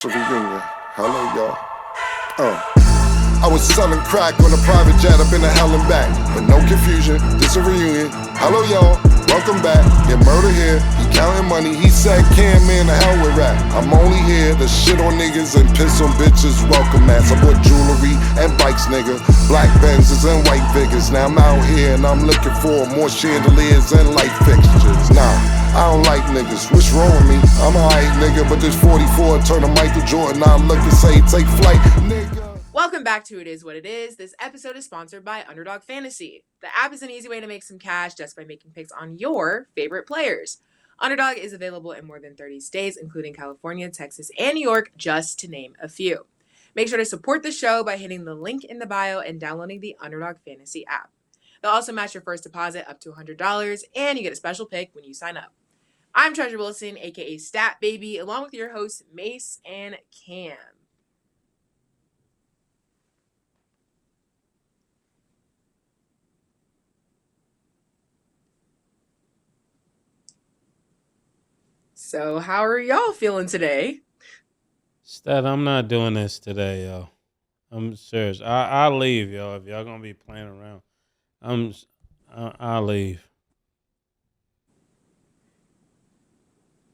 Reunion. Hello, y'all. I was selling crack on a private jet up in the hell and back. But no confusion, this a reunion. Hello, y'all. Welcome back. Get murder here. He counting money. He said, "Can man, the hell with rap. I'm only here to shit on niggas and piss on bitches. Welcome ass. I bought jewelry and bikes, nigga. Black Benzes and white Vickers. Now I'm out here and I'm looking for more chandeliers and light fixtures. Nah. I don't like niggas, what's wrong with me? I'm a hype nigga, but this 44 turn to Michael Jordan. I look and say, take flight, nigga. Welcome back to It Is What It Is. This episode is sponsored by Underdog Fantasy. The app is an easy way to make some cash just by making picks on your favorite players. Underdog is available in more than 30 states, including California, Texas, and New York, just to name a few. Make sure to support the show by hitting the link in the bio and downloading the Underdog Fantasy app. They'll also match your first deposit up to $100, and you get a special pick when you sign up. I'm Treasure Wilson, aka Stat Baby, along with your hosts Mase and Cam. So, how are y'all feeling today? Stat, I'm not doing this today, yo. I'm serious. I'll leave, yo. If y'all gonna be playing around, I'll leave.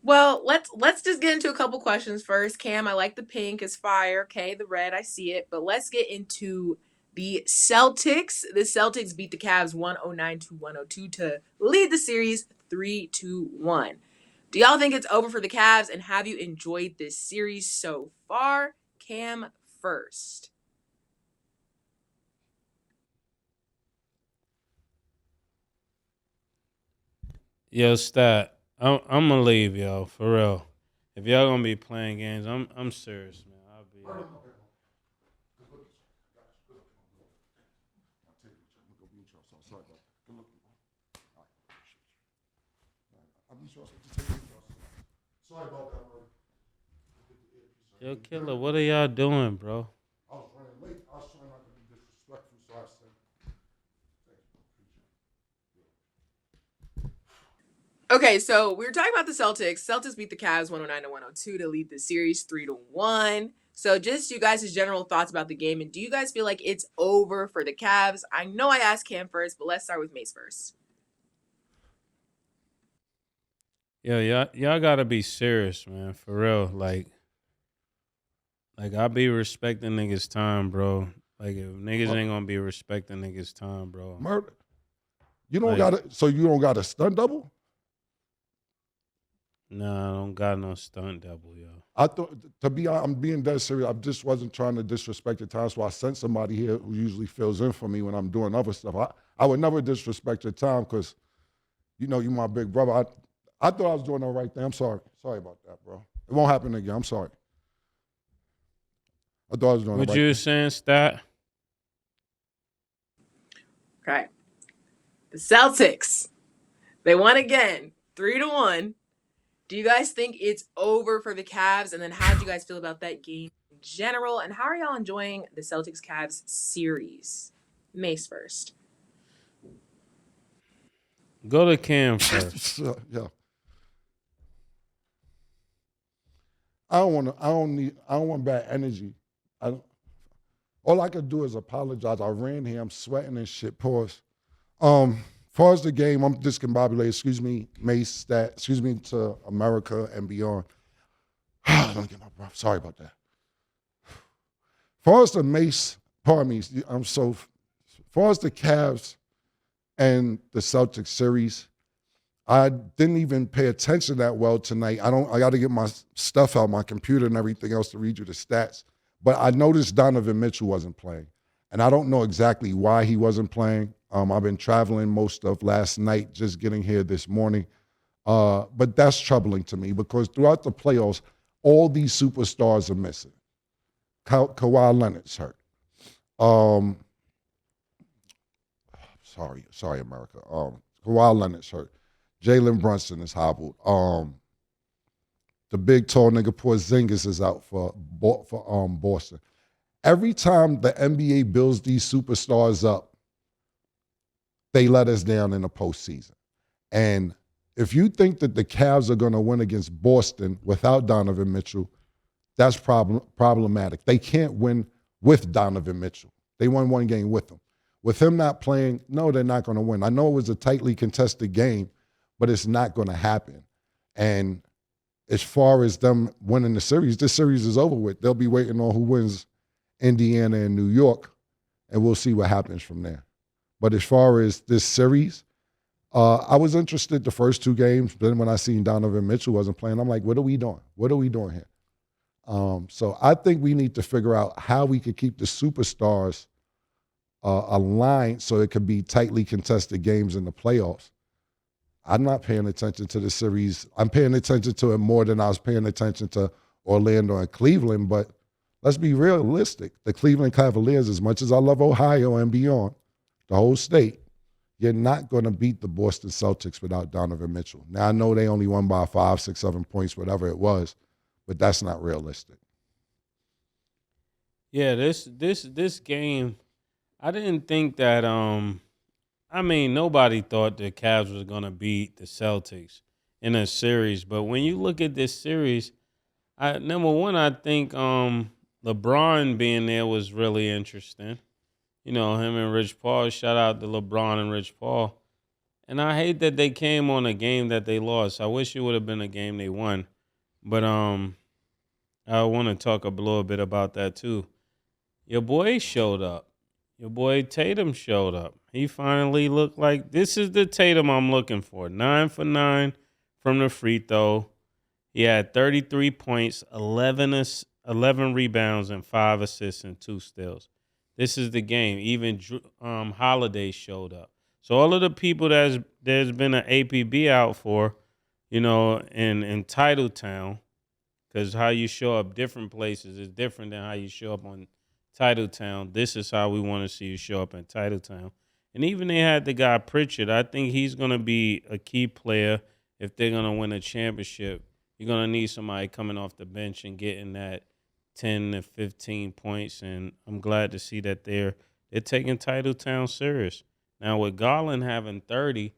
Well, let's just get into a couple questions first. Cam, I like the pink, it's fire. Okay, the red, I see it. But let's get into the Celtics. The Celtics beat the Cavs 109-102 to lead the series 3-1. Do y'all think it's over for the Cavs, and have you enjoyed this series so far? Cam first. Yo, Stat, I'm gonna leave, yo, for real. If y'all gonna be playing games, I'm serious, man. I'll be. Sorry about that, bro. Yo, Killer, what are y'all doing, bro? I was running late. I was trying not to be disrespectful, so I said, Okay, so we were talking about the Celtics. Celtics beat the Cavs 109-102 to lead the series 3-1. So just you guys' general thoughts about the game, and do you guys feel like it's over for the Cavs? I know I asked Cam first, but let's start with Mase first. Yo, y'all gotta be serious, man, for real. Like I be respecting niggas' time, bro. Like if niggas ain't gonna be respecting niggas' time, bro. Murder. You don't got it. So you don't got a stunt double? Nah, I don't got no stunt double, yo. I thought, I'm being dead serious. I just wasn't trying to disrespect your time, so I sent somebody here who usually fills in for me when I'm doing other stuff. I would never disrespect your time because, you know, you my big brother. I thought I was doing the right thing. I'm sorry. Sorry about that, bro. It won't happen again. I'm sorry. I thought I was doing What the right you thing. saying, Stat? Okay. The Celtics. They won again, 3-1. Do you guys think it's over for the Cavs? And then how do you guys feel about that game in general? And how are y'all enjoying the Celtics-Cavs series? Mase first. Go to Cam first. Yeah. I don't want bad energy. All I could do is apologize. I ran here, I'm sweating and shit. Pause. Far as the game, I'm discombobulated. Excuse me, Mase, Stat. Excuse me to America and beyond. Let me get my breath. Sorry about that. Far as the Mase, pardon me, far as the Cavs and the Celtics series, I didn't even pay attention that well tonight. I got to get my stuff out, my computer and everything else to read you the stats. But I noticed Donovan Mitchell wasn't playing. And I don't know exactly why he wasn't playing. I've been traveling most of last night, just getting here this morning. But that's troubling to me because throughout the playoffs, all these superstars are missing. Kawhi Leonard's hurt. Sorry, America. Kawhi Leonard's hurt. Jalen Brunson is hobbled. The big tall nigga Porzingis is out for Boston. Every time the NBA builds these superstars up, they let us down in the postseason. And if you think that the Cavs are going to win against Boston without Donovan Mitchell, That's problematic. They can't win with Donovan Mitchell. They won one game with him. With him not playing, no, they're not going to win. I know it was a tightly contested game, but it's not going to happen. And as far as them winning the series, this series is over with. They'll be waiting on who wins Indiana and New York, and we'll see what happens from there. But as far as this series, I was interested the first 2 games. Then when I seen Donovan Mitchell wasn't playing, I'm like, what are we doing? What are we doing here? So I think we need to figure out how we could keep the superstars aligned so it could be tightly contested games in the playoffs. I'm not paying attention to the series. I'm paying attention to it more than I was paying attention to Orlando and Cleveland, but let's be realistic. The Cleveland Cavaliers, as much as I love Ohio and beyond, the whole state, you're not going to beat the Boston Celtics without Donovan Mitchell. Now, I know they only won by 5, 6, 7 points, whatever it was, but that's not realistic. Yeah, this game, I didn't think that nobody thought the Cavs was gonna beat the Celtics in a series. But when you look at this series, number one, I think LeBron being there was really interesting. You know, him and Rich Paul. Shout out to LeBron and Rich Paul. And I hate that they came on a game that they lost. I wish it would have been a game they won. But I want to talk a little bit about that too. Your boy showed up. Your boy Tatum showed up. He finally looked like this is the Tatum I'm looking for. 9 for 9 from the free throw. He had 33 points, 11 rebounds, and 5 assists and 2 steals. This is the game. Even Holiday showed up. So all of the people there's been an APB out for, you know, in Titletown, because how you show up different places is different than how you show up on Titletown. This is how we want to see you show up in Titletown. And even they had the guy Pritchard. I think he's going to be a key player if they're going to win a championship. You're going to need somebody coming off the bench and getting that 10 to 15 points. And I'm glad to see that they're taking Titletown serious. Now, with Garland having 30,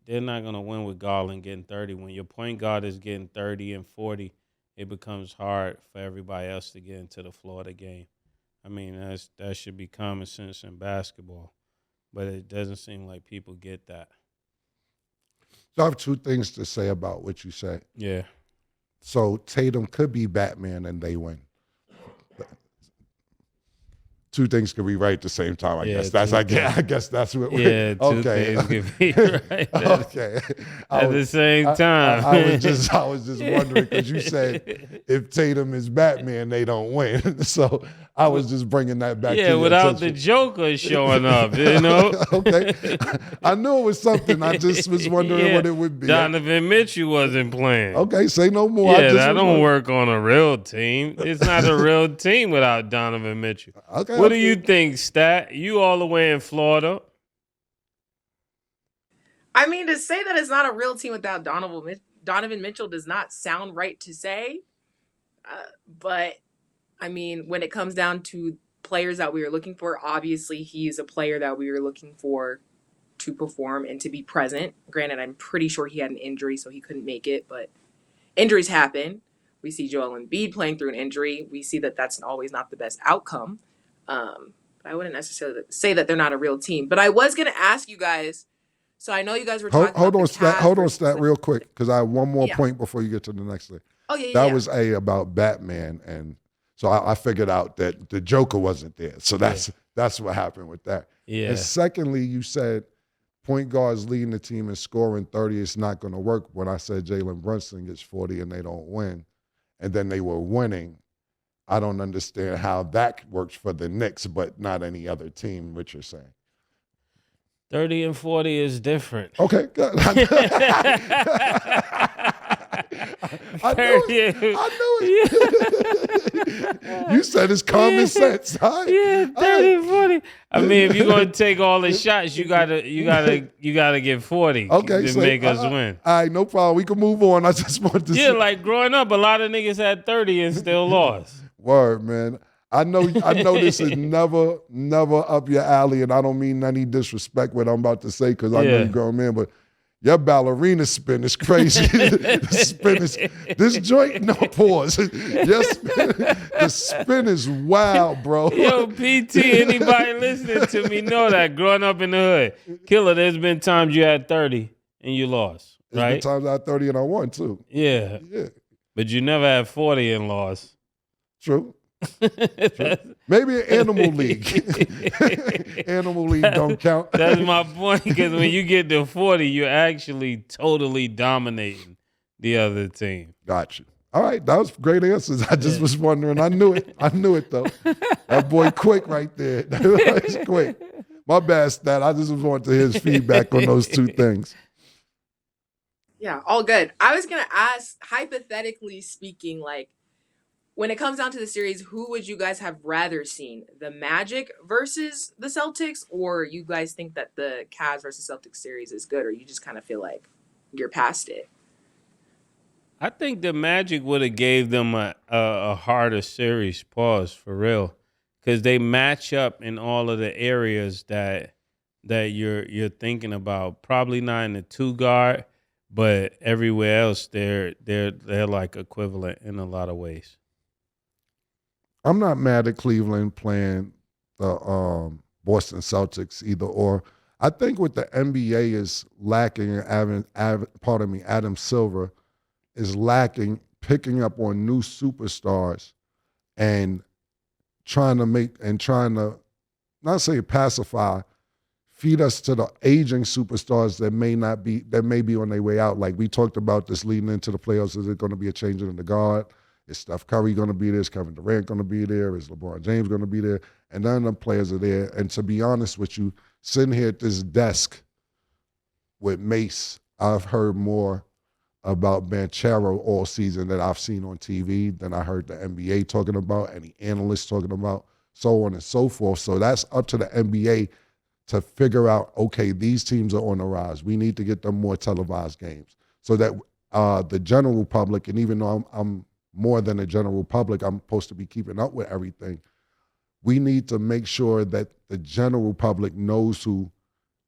they're not going to win with Garland getting 30. When your point guard is getting 30 and 40, it becomes hard for everybody else to get into the floor of the game. I mean, that should be common sense in basketball, but it doesn't seem like people get that. So I have 2 things to say about what you said. Yeah. So Tatum could be Batman and they win. 2 things could be right at the same time. I guess that's what we're. 2 things could be right. Okay. At the same time. I was just wondering because you said if Tatum is Batman, they don't win. So I was just bringing that back. Yeah, without the Joker showing up, you know. Okay. I knew it was something. I just was wondering what it would be. Donovan Mitchell wasn't playing. Okay, say no more. Yeah, that don't work on a real team. It's not a real team without Donovan Mitchell. Okay. What do you think, Stat? You all the way in Florida. I mean, to say that it's not a real team without Donovan Mitchell does not sound right to say. But, I mean, when it comes down to players that we were looking for, obviously he's a player that we were looking for to perform and to be present. Granted, I'm pretty sure he had an injury, so he couldn't make it. But injuries happen. We see Joel Embiid playing through an injury. We see that that's always not the best outcome. But I wouldn't necessarily say that they're not a real team. But I was going to ask you guys, so I know you guys were talking hold about on, Stat, real quick, because I have one more point before you get to the next thing. Oh, yeah, That was about Batman, and so I figured out that the Joker wasn't there. So that's what happened with that. Yeah. And secondly, you said point guards leading the team and scoring 30 is not going to work. When I said Jalen Brunson gets 40 and they don't win, and then they were winning, I don't understand how that works for the Knicks, but not any other team, what you're saying. 30 and 40 is different. Okay, good. I knew it. You said it's common sense. Huh? Yeah, 30 and 40. I mean, if you're gonna take all the shots, you gotta get 40 to make us win. All right, no problem. We can move on. I just wanted to say. Like growing up, a lot of niggas had 30 and still lost. Word, man. I know this is never up your alley, and I don't mean any disrespect what I'm about to say because I know you're a grown man, but Your ballerina spin is crazy. This joint, no pause. The spin is wild, bro. Yo, PT, anybody listening to me know that growing up in the hood. Killer, there's been times you had 30 and you lost, There's right? been times I had 30 and I won, too. Yeah. Yeah, But you never had 40 and lost. true. Maybe an animal league. Animal league don't count. That's my point, because when you get to 40, you're actually totally dominating the other team. Got you. All right, that was great answers. I just was wondering. I knew it though. That boy quick right there. He's quick. My bad, Stat. I just wanted to hear his feedback on those two things. Yeah, all good. I was going to ask, hypothetically speaking, like, when it comes down to the series, who would you guys have rather seen? The Magic versus the Celtics? Or you guys think that the Cavs versus Celtics series is good? Or you just kind of feel like you're past it? I think the Magic would have gave them a harder series, pause, for real. Because they match up in all of the areas that you're thinking about. Probably not in the 2-guard, but everywhere else they're like equivalent in a lot of ways. I'm not mad at Cleveland playing the Boston Celtics either or. I think what the NBA is lacking, Adam Silver is lacking, picking up on new superstars and trying to not say pacify, feed us to the aging superstars that may be on their way out. Like we talked about this leading into the playoffs. Is it going to be a change in the guard? Is Steph Curry going to be there? Is Kevin Durant going to be there? Is LeBron James going to be there? And none of them players are there. And to be honest with you, sitting here at this desk with Mase, I've heard more about Banchero all season that I've seen on TV than I heard the NBA talking about, any analysts talking about, so on and so forth. So that's up to the NBA to figure out, okay, these teams are on the rise. We need to get them more televised games so that the general public, and even though I'm more than a general public, I'm supposed to be keeping up with everything. We need to make sure that the general public knows who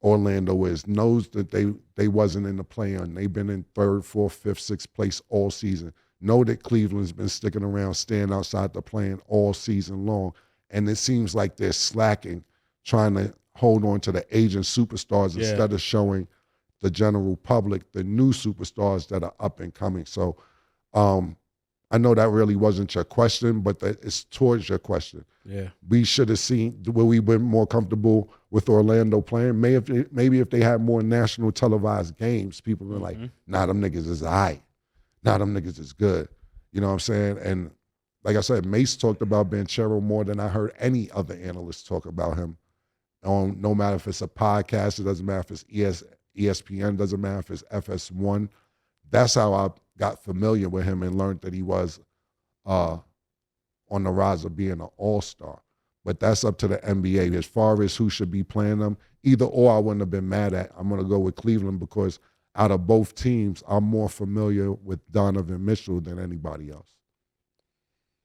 Orlando is, knows that they wasn't in the play-in. They've been in 3rd, 4th, 5th, 6th place all season. Know that Cleveland's been sticking around, staying outside the play-in all season long. And it seems like they're slacking, trying to hold on to the aging superstars instead of showing the general public the new superstars that are up and coming. So I know that really wasn't your question, but it's towards your question. Yeah, we should have seen where we been more comfortable with Orlando playing. Maybe if they had more national televised games, people were like, nah, them niggas is all right. Nah, them niggas is good. You know what I'm saying? And like I said, Mase talked about Banchero more than I heard any other analyst talk about him. No matter if it's a podcast, it doesn't matter if it's ESPN, doesn't matter if it's FS1. That's how I got familiar with him and learned that he was on the rise of being an all-star. But that's up to the NBA. As far as who should be playing them, either or I wouldn't have been mad at. I'm going to go with Cleveland because out of both teams, I'm more familiar with Donovan Mitchell than anybody else.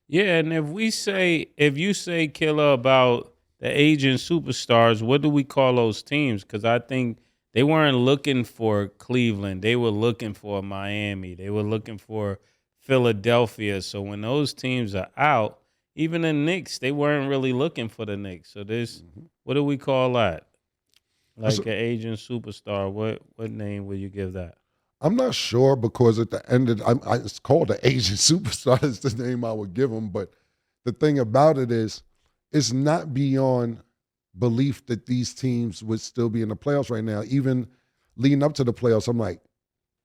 Yeah, and if you say, Killer, about the aging superstars, what do we call those teams? Because I think they weren't looking for Cleveland. They were looking for Miami. They were looking for Philadelphia. So when those teams are out, even the Knicks, they weren't really looking for the Knicks. So what do we call that? Like an aging superstar. What name will you give that? I'm not sure because at the end of it's called the Asian superstar. That's the name I would give them. But the thing about it is, it's not beyond belief that these teams would still be in the playoffs right now. Even leading up to the playoffs, I'm like,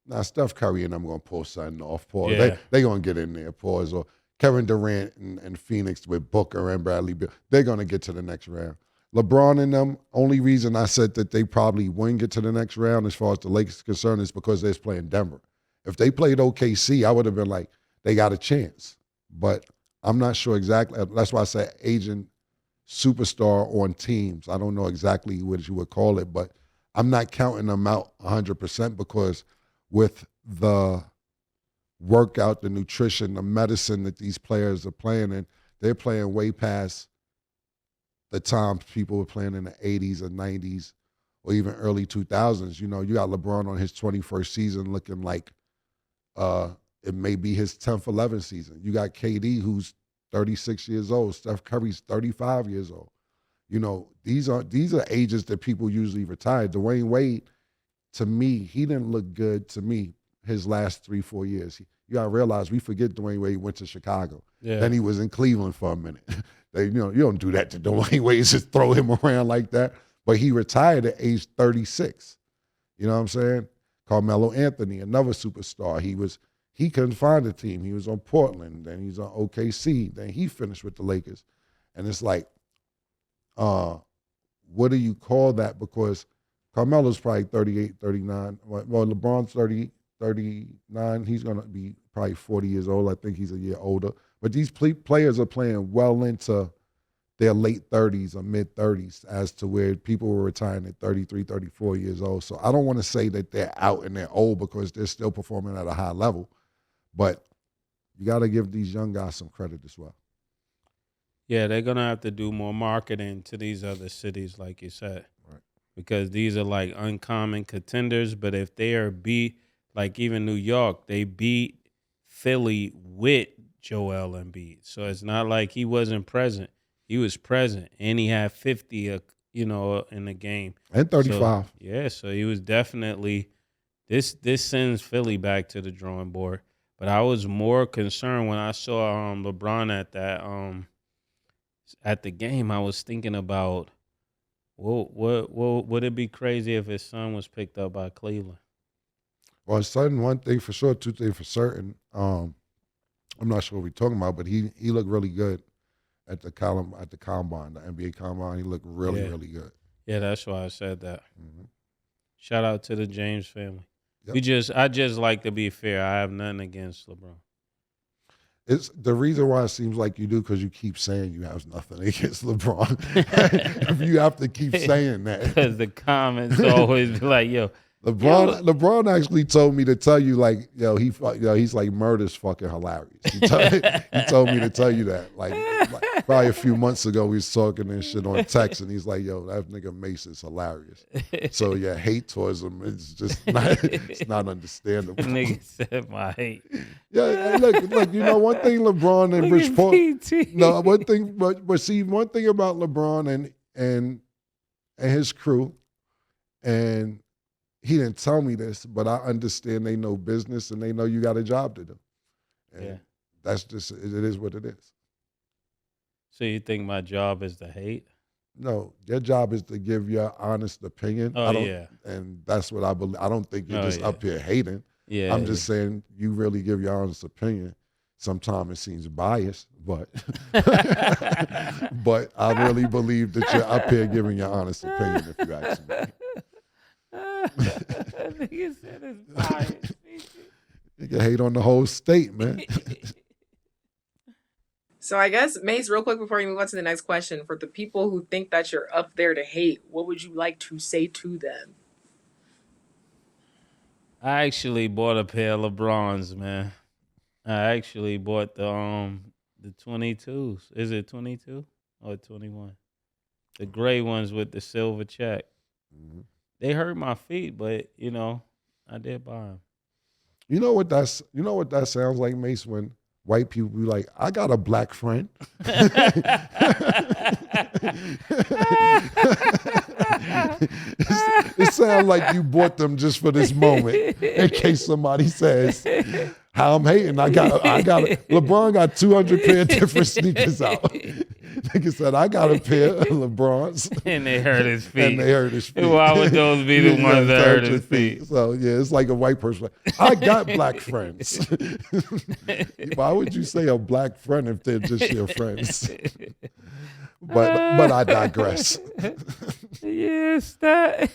nah, Steph Curry and I'm going to pull something off. Pause. Yeah. They going to get in there. Pause. Or Kevin Durant and Phoenix with Booker and Bradley Beal, they're going to get to the next round. LeBron and them, only reason I said that they probably wouldn't get to the next round as far as the Lakers is concerned is because they're playing Denver. If they played OKC, I would have been like, they got a chance. But I'm not sure exactly. That's why I say agent superstar on teams. I don't know exactly what you would call it, but I'm not counting them out 100% because with the workout, the nutrition, the medicine that these players are playing in, they're playing way past the times people were playing in the 80s or 90s or even early 2000s. You got LeBron on his 21st season looking like it may be his 10th, 11th season. You got KD, who's 36 years old. Steph Curry's 35 years old. These are ages that people usually retire. Dwayne Wade, to me, he didn't look good to me his last 3-4 years. You got to realize we forget Dwayne Wade went to Chicago. Yeah. Then he was in Cleveland for a minute. You don't do that to Dwayne Wade, just throw him around like that. But he retired at age 36. You know what I'm saying? Carmelo Anthony, another superstar. He couldn't find a team. He was on Portland, then he's on OKC, then he finished with the Lakers. And it's like, what do you call that? Because Carmelo's probably 38, 39. Well, LeBron's 30, 39. He's going to be probably 40 years old. I think he's a year older. But these players are playing well into their late 30s or mid 30s as to where people were retiring at 33, 34 years old. So I don't want to say that they're out and they're old because they're still performing at a high level. But you got to give these young guys some credit as well. Yeah, they're going to have to do more marketing to these other cities, like you said. Right. Because these are like uncommon contenders. But if they are like even New York, they beat Philly with Joel Embiid. So it's not like he wasn't present. He was present, and he had 50, in the game. And 35. So, so he was definitely this sends Philly back to the drawing board. But I was more concerned when I saw LeBron at the game. I was thinking about, would it be crazy if his son was picked up by Cleveland? Well, his son, one thing for sure, two things for certain. I'm not sure what we're talking about, but he looked really good at the combine, the NBA combine. He looked really good. Yeah, that's why I said that. Mm-hmm. Shout out to the James family. Yep. I just like to be fair. I have nothing against LeBron. It's the reason why it seems like you do because you keep saying you have nothing against LeBron. If you have to keep saying that, because the comments always be like, "Yo, LeBron actually told me to tell you, like, he's like Murder's fucking hilarious. He told me to tell you that. Like probably a few months ago, we was talking and shit on text, and he's like, yo, that nigga Mase is hilarious. So, yeah, hate towards him is just not understandable. Nigga said my hate. Yeah, look, one thing LeBron and Rich Paul. No, one thing, but see, one thing about LeBron and his crew, and he didn't tell me this, but I understand they know business and they know you got a job to do. And that's just, it is what it is. So you think my job is to hate? No, your job is to give your honest opinion. And that's what I believe. I don't think you're just up here hating. Yeah. I'm just saying you really give your honest opinion. Sometimes it seems biased, but but I really believe that you're up here giving your honest opinion if you ask me. Nigga said it's biased. You can hate on the whole state, man. So I guess, Mase, real quick before you move on to the next question, for the people who think that you're up there to hate, what would you like to say to them? I actually bought a pair of LeBrons, man. I actually bought the 22s. Is it 22 or 21? The gray ones with the silver check. Mm-hmm. They hurt my feet, but I did buy them. You know what that sounds like, Mase, when white people be like, I got a black friend. It sounds like you bought them just for this moment, in case somebody says how I'm hating. I got LeBron got 200 pair of different sneakers out. Nigga said, I got a pair of LeBrons. And they hurt his feet. Why would those be the ones that hurt his feet? So, yeah, it's like a white person. I got black friends. Why would you say a black friend if they're just your friends? But I digress. Yes, that.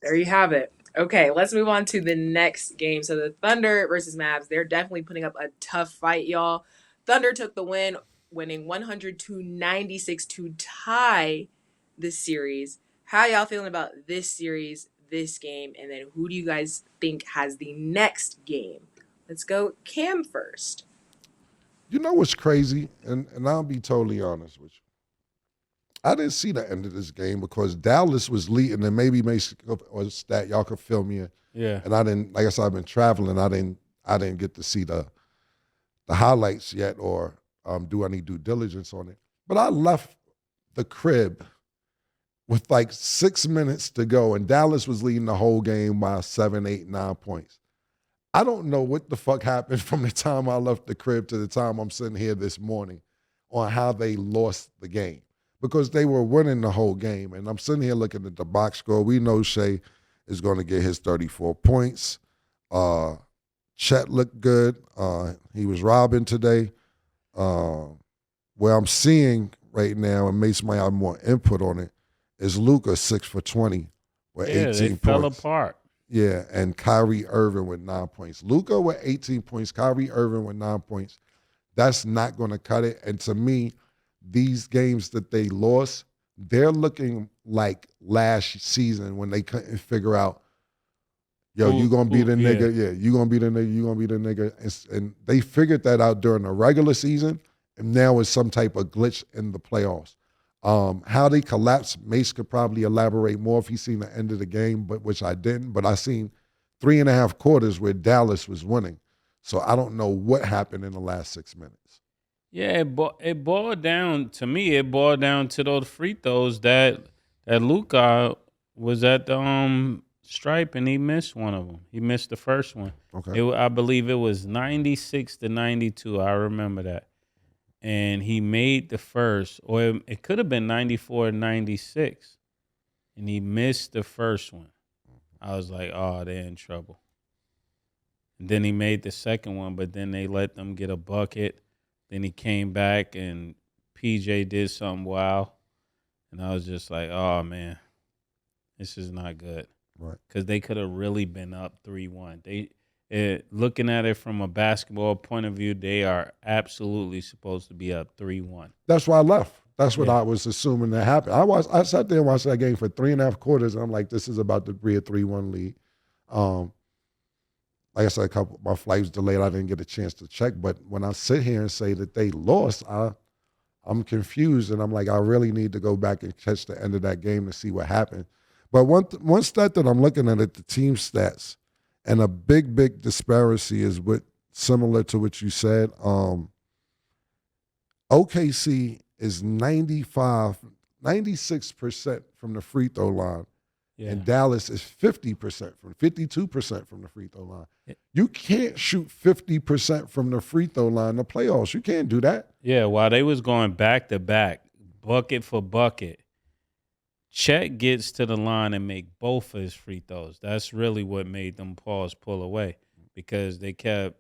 There you have it. Okay, let's move on to the next game. So the Thunder versus Mavs, they're definitely putting up a tough fight, y'all. Thunder took the win, winning 100-96 to tie the series. How y'all feeling about this series, this game, and then who do you guys think has the next game? Let's go Cam first. You know what's crazy? And I'll be totally honest with you. I didn't see the end of this game because Dallas was leading, and maybe Mase or stat y'all could fill me in. Yeah. And I didn't, like I said, I've been traveling. I didn't get to see the highlights yet or do any due diligence on it. But I left the crib with like 6 minutes to go, and Dallas was leading the whole game by 7, 8, 9 points. I don't know what the fuck happened from the time I left the crib to the time I'm sitting here this morning on how they lost the game. Because they were winning the whole game. And I'm sitting here looking at the box score. We know Shea is going to get his 34 points. Chet looked good. He was robbing today. Where I'm seeing right now, and Mase might have more input on it, is Luca 6 for 20 with 18 they points. fell apart. Yeah, and Kyrie Irving with 9 points. Luca with 18 points, Kyrie Irving with 9 points. That's not going to cut it. And to me, these games that they lost, they're looking like last season when they couldn't figure out, yo, you going to be the nigga. Yeah, you going to be the nigga. You going to be the nigga. And they figured that out during the regular season, and now it's some type of glitch in the playoffs. How they collapsed, Mase could probably elaborate more if he's seen the end of the game, but which I didn't. But I seen 3.5 quarters where Dallas was winning. So I don't know what happened in the last 6 minutes. Yeah, it boiled down to me. It boiled down to those free throws that Luca was at the stripe and he missed one of them. He missed the first one. Okay. I believe it was 96-92. I remember that. And he made the first, or it could have been 94-96, and he missed the first one. I was like, oh, they're in trouble. And then he made the second one, but then they let them get a bucket. Then he came back, and PJ did something wild. And I was just like, oh, man, this is not good. Right. Because they could have really been up 3-1. Looking at it from a basketball point of view, they are absolutely supposed to be up 3-1. That's why I left. That's what I was assuming that happened. I sat there and watched that game for 3.5 quarters, and I'm like, this is about to be a 3-1 lead. Like I said, my flight was delayed. I didn't get a chance to check. But when I sit here and say that they lost, I'm confused, and I'm like, I really need to go back and catch the end of that game to see what happened. But one stat that I'm looking at the team stats, and a big disparity is similar to what you said. OKC is 96% from the free throw line. Yeah. And Dallas is 52% from the free throw line. Yeah. You can't shoot 50% from the free throw line in the playoffs. You can't do that. Yeah, while they was going back to back, bucket for bucket, Chet gets to the line and make both of his free throws. That's really what made them pull away, because they kept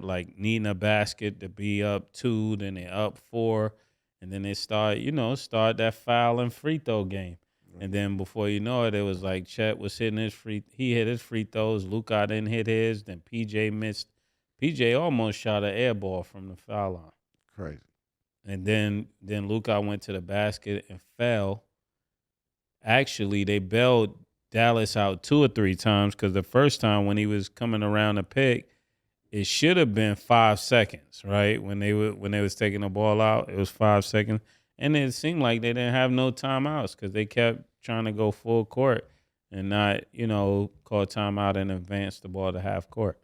like needing a basket to be up 2, then they up 4, and then they start that foul and free throw game. And then before you know it, it was like Chet was hitting he hit his free throws. Luca didn't hit his. Then PJ missed. PJ almost shot an air ball from the foul line. Crazy. And then Luca went to the basket and fell. Actually, they bailed Dallas out 2 or 3 times, because the first time when he was coming around the pick, it should have been 5 seconds, right? When they was taking the ball out, it was 5 seconds. And it seemed like they didn't have no timeouts, because they kept trying to go full court and not, call timeout and advance the ball to half court.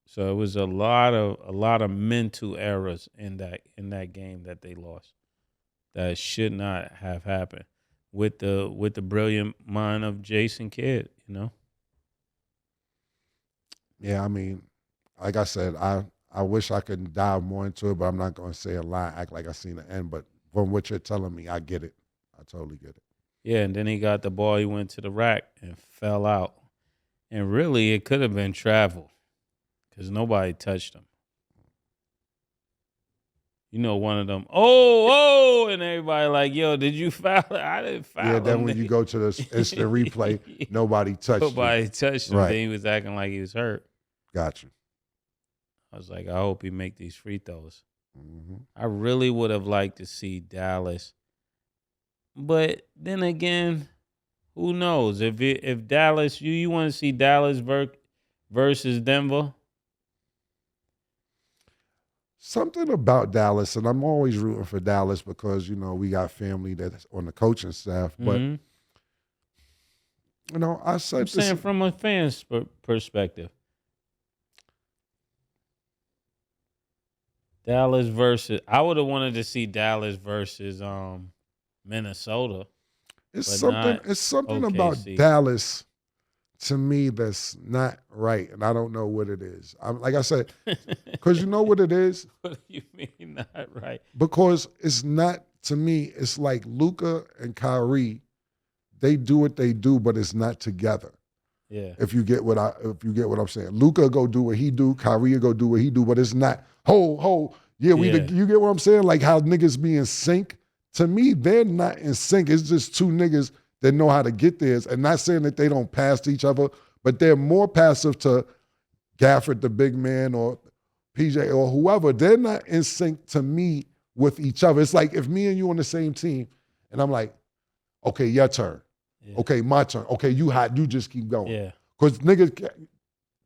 So it was a lot of mental errors in that game that they lost that should not have happened with the brilliant mind of Jason Kidd, Yeah, I mean, like I said, I wish I could dive more into it, but I'm not going to say a lie, act like I seen the end. But from what you're telling me, I get it. I totally get it. Yeah, and then he got the ball. He went to the rack and fell out. And really, it could have been travel, because nobody touched him. One of them, and everybody like, yo, did you foul? I didn't foul him. Yeah, then when you go to the instant replay, nobody touched him. Nobody touched him. Right. Then he was acting like he was hurt. Got you. I was like, I hope he make these free throws. Mm-hmm. I really would have liked to see Dallas. But then again, who knows? If Dallas, you want to see Dallas versus Denver? something about Dallas, and I'm always rooting for Dallas because, we got family that's on the coaching staff. But, Mhm. I said I'm this. saying from a fan's perspective. Dallas versus I would have wanted to see Dallas versus Minnesota. It's but something. not It's something about OKC. Dallas to me that's not right, and I don't know what it is. Like I said, because you know what it is. What do you mean not right? Because it's not, to me, it's like Luca and Kyrie, they do what they do, but it's not together. Yeah. If you get what I'm saying. Luca go do what he do, Kyrie go do what he do, but it's not yeah, you get what I'm saying? Like how niggas be in sync. To me, they're not in sync. It's just two niggas that know how to get theirs. And not saying that they don't pass to each other, but they're more passive to Gafford, the big man, or PJ or whoever. They're not in sync to me with each other. It's like if me and you on the same team, and I'm like, okay, your turn. Yeah. Okay, my turn. Okay, you hot. You just keep going. Yeah. Because the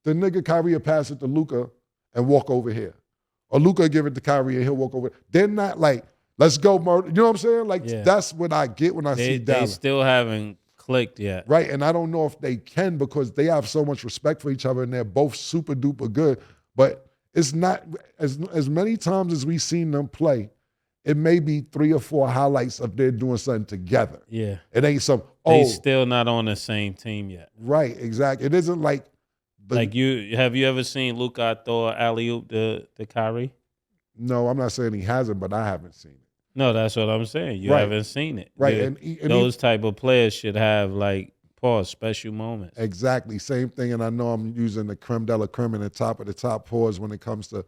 nigga Kyrie will pass it to Luca and walk over here. Or Luca give it to Kyrie and he'll walk over. They're not like, let's go, murder. You know what I'm saying? Like, that's what I get when I see They Dallas. still haven't clicked yet. Right, and I don't know if they can because they have so much respect for each other and they're both super duper good. But it's not, as many times as we've seen them play, it may be 3 or 4 highlights of they're doing something together. Yeah. It ain't some, They still not on the same team yet. Right, exactly. It isn't like have you ever seen Luca throw an alley-oop to Kyrie? No, I'm not saying he hasn't, but I haven't seen it. No, that's what I'm saying. You haven't seen it. Right. And those type of players should have special moments. Exactly. Same thing. And I know I'm using the creme de la creme and the top of the top pause when it comes to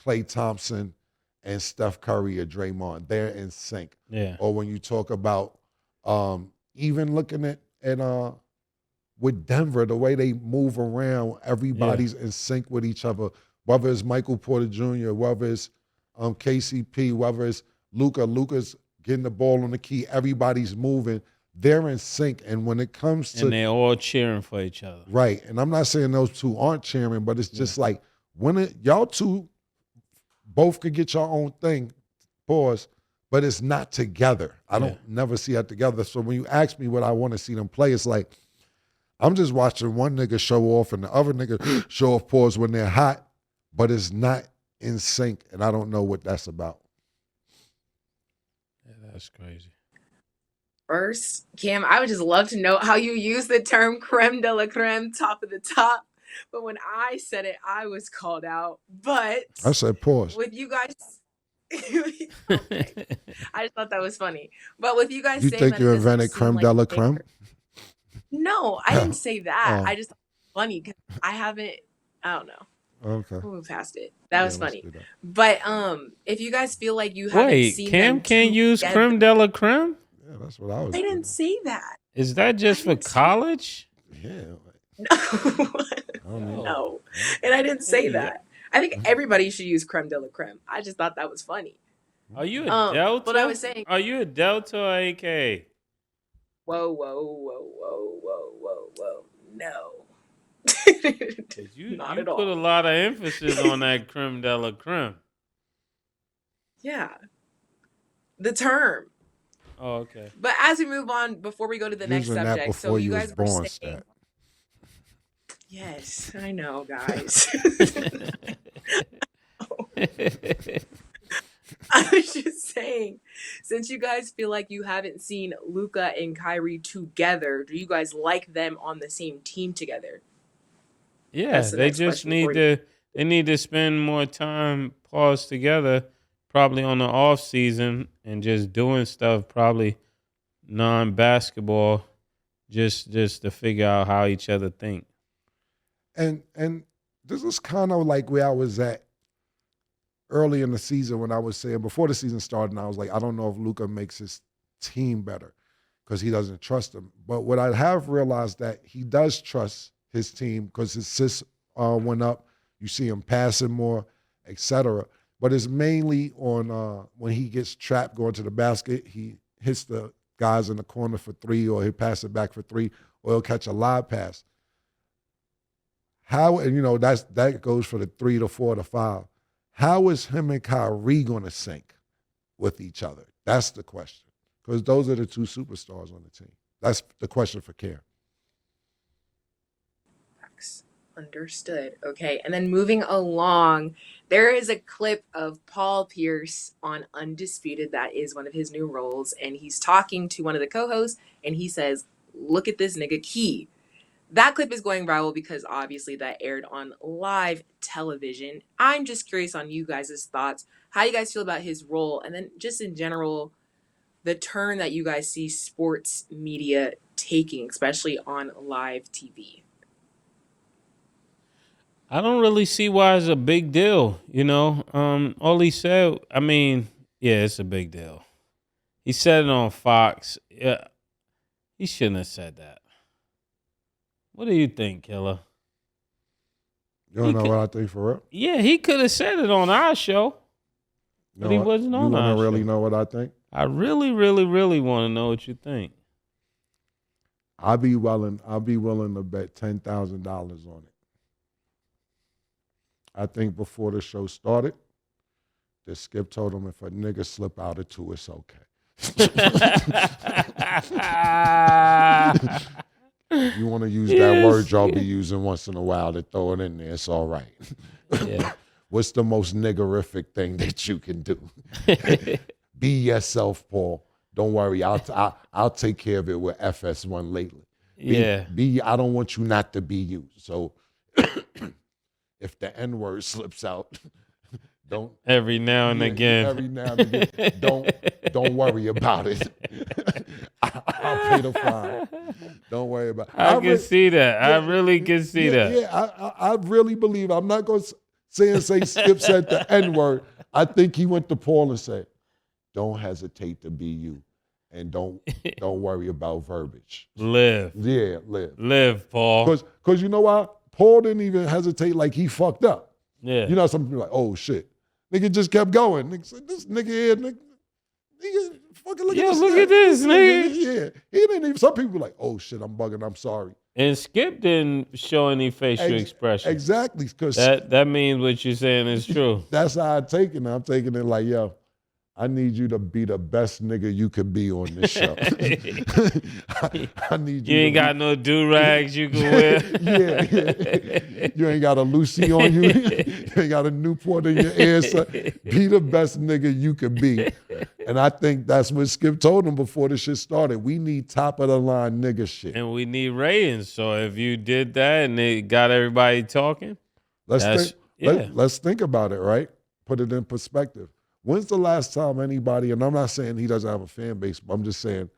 Klay Thompson and Steph Curry or Draymond. They're in sync. Yeah. Or when you talk about even looking at with Denver, the way they move around, everybody's in sync with each other. Whether it's Michael Porter Jr., whether it's KCP, whether it's Luca's getting the ball on the key, everybody's moving. They're in sync. And when it comes to... And they're all cheering for each other. Right. And I'm not saying those two aren't cheering, but it's just like, y'all two both could get your own thing, pause, but it's not together. I don't never see that together. So when you ask me what I want to see them play, it's like, I'm just watching one nigga show off and the other nigga show off pause when they're hot, but it's not in sync, and I don't know what that's about. Yeah, that's crazy. First, Cam, I would just love to know how you use the term creme de la creme, top of the top. But when I said it, I was called out. But I said pause. with you guys, okay. I just thought that was funny. But with you guys you saying think that you it doesn't invented seem creme like de la they- creme? No, I didn't say that. Oh. I just thought it was funny because I haven't. I don't know. Okay. We'll move past it. That was let's funny. do that. But if you guys feel like you haven't Wait, seen Cam them can't use together- creme de la creme? Yeah, that's what I was I doing. didn't say that. Is that just for didn't say- college? Yeah. No. I don't know. No. And I didn't say Hey, that. I think everybody should use creme de la creme. I just thought that was funny. Are you a Delta? What I was saying. Are you a Delta or AK? Whoa, whoa, whoa, whoa, whoa, whoa, whoa. No. You Not you at all. put a lot of emphasis on that creme de la creme. Yeah. The term. Oh, okay. But as we move on, before we go to the next Using that subject, so before you you guys was were born, saying, Stat. yes, I know, guys. I was just saying, since you guys feel like you haven't seen Luca and Kyrie together, do you guys like them on the same team together? Yeah, That's the they next just question need for you. they need to spend more time paused together, probably on the off season and just doing stuff, probably non-basketball, just to figure out how each other think. And this is kind of like where I was at early in the season when I was saying, before the season started, and I was like, I don't know if Luca makes his team better because he doesn't trust them. But what I have realized that he does trust his team because his assists went up. You see him passing more, etc. But it's mainly on when he gets trapped going to the basket, he hits the guys in the corner for three, or he'll pass it back for three, or he'll catch a lob pass. How, and that goes for the 3 to 4 to 5. how is him and Kyrie going to sync with each other? That's the question. Because those are the two superstars on the team. That's the question for Cam. Understood. Okay. And then moving along, there is a clip of Paul Pierce on Undisputed. That is one of his new roles. And he's talking to one of the co-hosts and he says, "Look at this nigga Key." That clip is going viral because obviously that aired on live television. I'm just curious on you guys' thoughts. How you guys feel about his role? And then just in general, the turn that you guys see sports media taking, especially on live TV. I don't really see why it's a big deal, All he said, it's a big deal. He said it on Fox. Yeah, he shouldn't have said that. What do you think, Killer? You don't know what I think for real? Yeah, he could have said it on our show, but he wasn't on our show. You want to really know what I think? I really, really, really want to know what you think. I'll be willing to bet $10,000 on it. I think before the show started, that Skip told him if a nigga slip out of two, it's okay. You want to use that word y'all be using once in a while to throw it in there, it's all right. Yeah. What's the most niggerific thing that you can do? Be yourself, Paul. Don't worry, I'll take care of it with FS1 lately. I don't want you not to be you. So if the N-word slips out, don't every now and again. Don't worry about it. I'll pay the fine. Don't worry about it. I can see that. I really can see that. Yeah, I really believe. I'm not going to say Skip said the N-word. I think he went to Paul and said, don't hesitate to be you. And don't worry about verbiage. Live. Yeah, live. Live, Paul. Because you know why? Paul didn't even hesitate like he fucked up. Yeah. You know, some people are like, oh, shit. Nigga just kept going. Nigga said, this nigga here, nigga fucking look at this. Look at this, nigga. Yeah. He didn't even, some people were like, oh, shit, I'm bugging, I'm sorry. And Skip didn't show any facial expression. Exactly. Because that means what you're saying is true. That's how I take it. I'm taking it like, yo, I need you to be the best nigga you could be on this show. I need you. You ain't got no do-rags you can wear. Yeah. You ain't got a Lucy on you. You ain't got a Newport in your ear. So be the best nigga you can be. And I think that's what Skip told him before the shit started. We need top-of-the-line nigga shit. And we need ratings. So if you did that and it got everybody talking, let's think about it, right? Put it in perspective. When's the last time anybody, and I'm not saying he doesn't have a fan base, but I'm just saying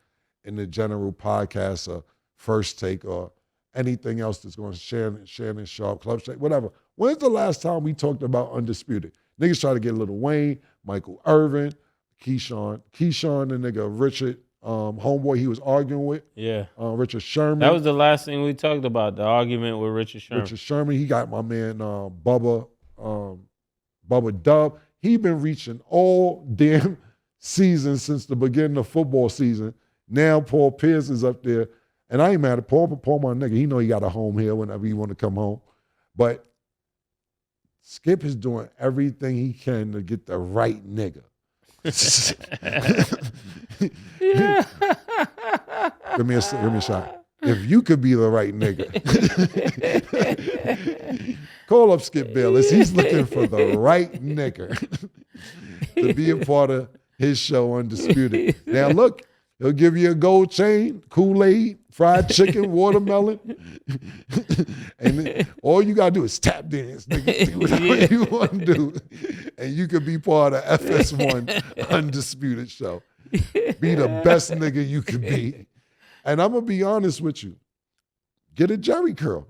in the general podcast or First Take or anything else that's going to Shannon Sharp, Club Shake, whatever. When's the last time we talked about Undisputed? Niggas try to get Lil Wayne, Michael Irvin, Keyshawn, the nigga Richard, homeboy he was arguing with. Yeah. Richard Sherman. That was the last thing we talked about, the argument with Richard Sherman. Richard Sherman, he got my man Bubba Dub. He been reaching all damn season since the beginning of football season. Now Paul Pierce is up there. And I ain't mad at Paul, but Paul my nigga. He know he got a home here whenever he want to come home. But Skip is doing everything he can to get the right nigga. Give me a shot. If you could be the right nigga. Call up Skip Bayless. He's looking for the right nigga to be a part of his show Undisputed. Now look, he'll give you a gold chain, Kool-Aid, fried chicken, watermelon. And all you gotta do is tap dance, nigga. Do whatever you want to do. And you could be part of FS1 Undisputed show. Be the best nigga you can be. And I'm going to be honest with you. Get a Jerry curl.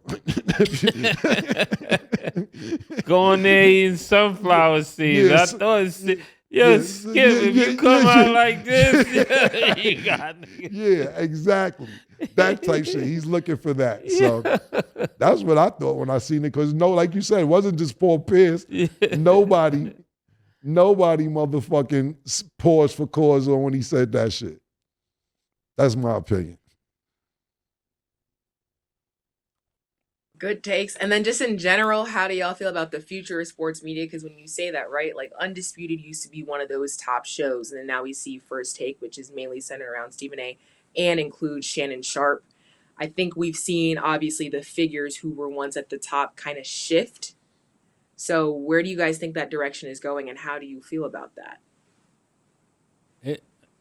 Go on there eating sunflower seeds. Yes. I thought Skip, if you come out like this, you got it. Yeah, exactly. That type shit. He's looking for that. So that's what I thought when I seen it. Because like you said, it wasn't just Paul Pierce. Nobody motherfucking paused for cause on when he said that shit. That's my opinion. Good takes. And then just in general, how do y'all feel about the future of sports media? Because when you say that, right, like Undisputed used to be one of those top shows, and then now we see First Take, which is mainly centered around Stephen A. and includes Shannon Sharp. I think we've seen, obviously, the figures who were once at the top kind of shift. So where do you guys think that direction is going, and how do you feel about that?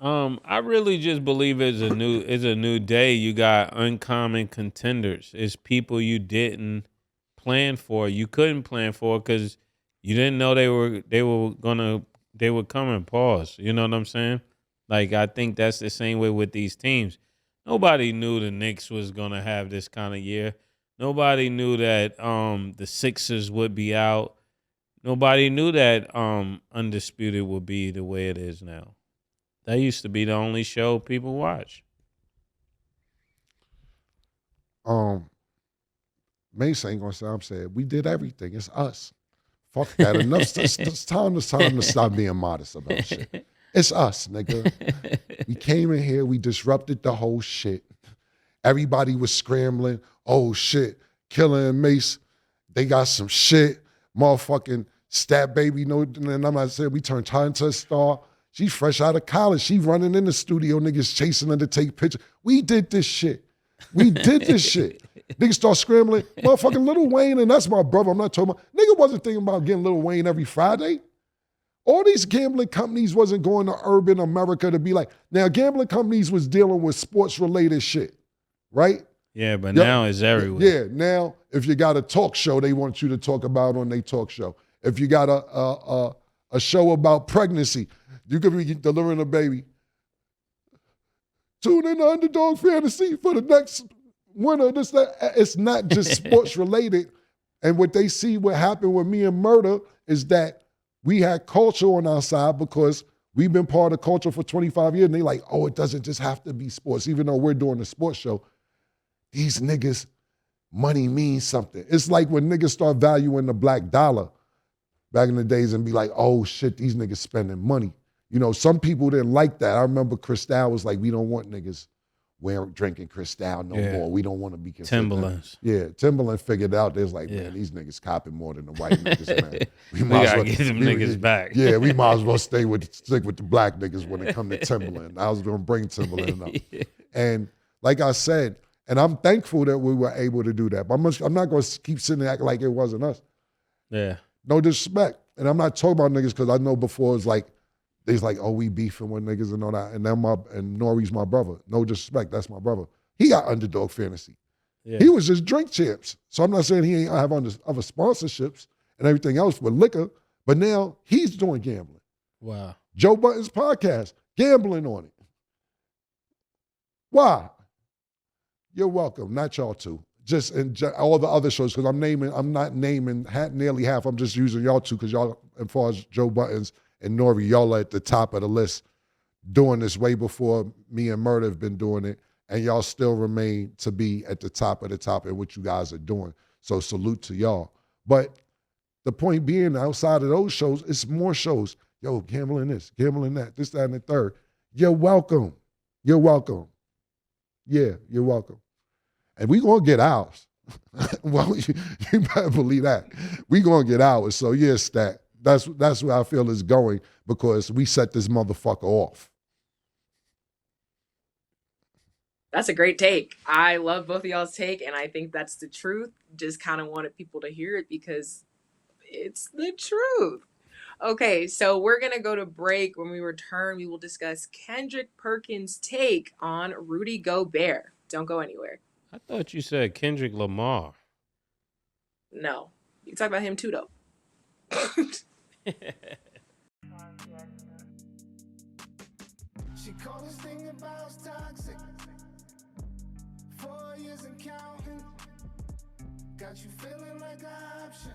I really just believe it's a new day. You got uncommon contenders. It's people you didn't plan for. You couldn't plan for because you didn't know they would come and pause. You know what I'm saying? Like, I think that's the same way with these teams. Nobody knew the Knicks was gonna have this kind of year. Nobody knew that the Sixers would be out. Nobody knew that Undisputed would be the way it is now. That used to be the only show people watch. Mase ain't gonna say I'm saying we did everything. It's us. Fuck that. Enough. It's time to stop being modest about shit. It's us, nigga. We came in here. We disrupted the whole shit. Everybody was scrambling. Oh shit, Killer and Mase, they got some shit. Motherfucking Stat Baby. No, and I'm not saying we turned Ty into a star. She fresh out of college. She running in the studio, niggas chasing her to take pictures. We did this shit. Niggas start scrambling. Motherfucking Lil Wayne, and that's my brother. I'm not talking about. Nigga wasn't thinking about getting Lil Wayne every Friday. All these gambling companies wasn't going to urban America to be like, now gambling companies was dealing with sports-related shit, right? Yeah, but now it's everywhere. Yeah, now if you got a talk show, they want you to talk about on their talk show. If you got a show about pregnancy, you could be delivering a baby. Tune in to Underdog Fantasy for the next winner. This, that. It's not just sports related. And what they see, what happened with me and Murder is that we had culture on our side because we've been part of culture for 25 years. And they like, oh, it doesn't just have to be sports. Even though we're doing a sports show, these niggas, money means something. It's like when niggas start valuing the black dollar back in the days and be like, oh shit, these niggas spending money. You know, some people didn't like that. I remember Cristal was like, we don't want niggas drinking Cristal no more. We don't want to be considered. Timberlands. Yeah, Timberland figured out, there's like, man, these niggas copping more than the white niggas, man. We gotta get them niggas back. Yeah, we might as well stick with the black niggas when it come to Timberland. I was gonna bring Timberland up. And like I said, and I'm thankful that we were able to do that. But I'm not gonna keep sitting there acting like it wasn't us. Yeah. No disrespect. And I'm not talking about niggas because I know before it's like, they's like, oh, we beefing with niggas and all that. And Nori's my brother. No disrespect, that's my brother. He got Underdog Fantasy. Yeah. He was just drink champs. So I'm not saying he ain't have other sponsorships and everything else with liquor, but now he's doing gambling. Wow. Joe Budden's podcast, gambling on it. Why? You're welcome. Not y'all two. Just in all the other shows, because I'm not naming nearly half. I'm just using y'all two because y'all, as far as Joe Budden's and Nori, y'all are at the top of the list doing this way before me and Murder have been doing it, and y'all still remain to be at the top of the top in what you guys are doing. So salute to y'all. But the point being, outside of those shows, it's more shows. Yo, gambling this, gambling that, this, that, and the third. You're welcome. You're welcome. Yeah, you're welcome. And we gonna get ours. Well, you better believe that. We gonna get ours. So yeah, Stat. That's where I feel it's going because we set this motherfucker off. That's a great take. I love both of y'all's take, and I think that's the truth. Just kind of wanted people to hear it because it's the truth. Okay, so we're going to go to break. When we return, we will discuss Kendrick Perkins' take on Rudy Gobert. Don't go anywhere. I thought you said Kendrick Lamar. No. You can talk about him too, though. She called this thing about toxic. 4 years and counting. Got you feeling like an option.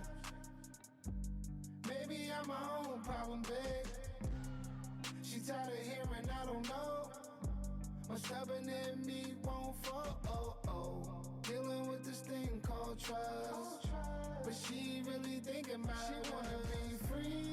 Maybe I'm my own problem, babe. She tired of hearing I don't know. I'm stubborn in me won't fall. Dealing with this thing called trust. But she really thinking about it, wanna be free.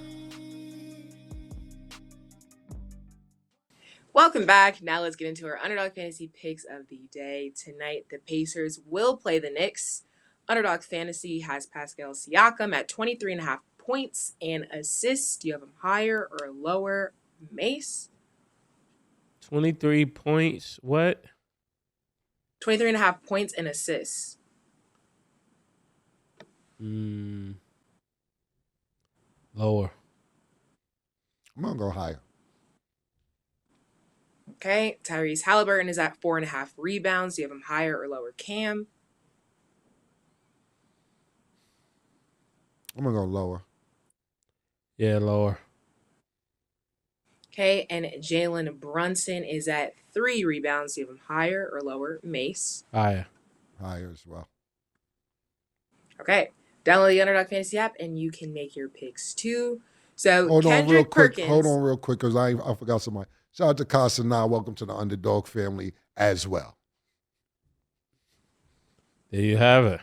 Welcome back. Now let's get into our Underdog Fantasy picks of the day. Tonight, the Pacers will play the Knicks. Underdog Fantasy has Pascal Siakam at 23.5 points and assists. Do you have him higher or lower? Mase? 23 points. What? 23.5 points and assists. Lower. I'm gonna go higher. Okay. Tyrese Halliburton is at 4.5 rebounds. Do you have him higher or lower? Cam? I'm gonna go lower. Yeah, lower. Okay. And Jalen Brunson is at 3 rebounds. Do you have him higher or lower? Mace? Higher. Higher as well. Okay. Download the Underdog Fantasy app and you can make your picks too. So Hold on Kendrick real quick. Perkins. Hold on real quick, because I forgot somebody. Shout out to Casa Now. Welcome to the Underdog family as well. There you have it.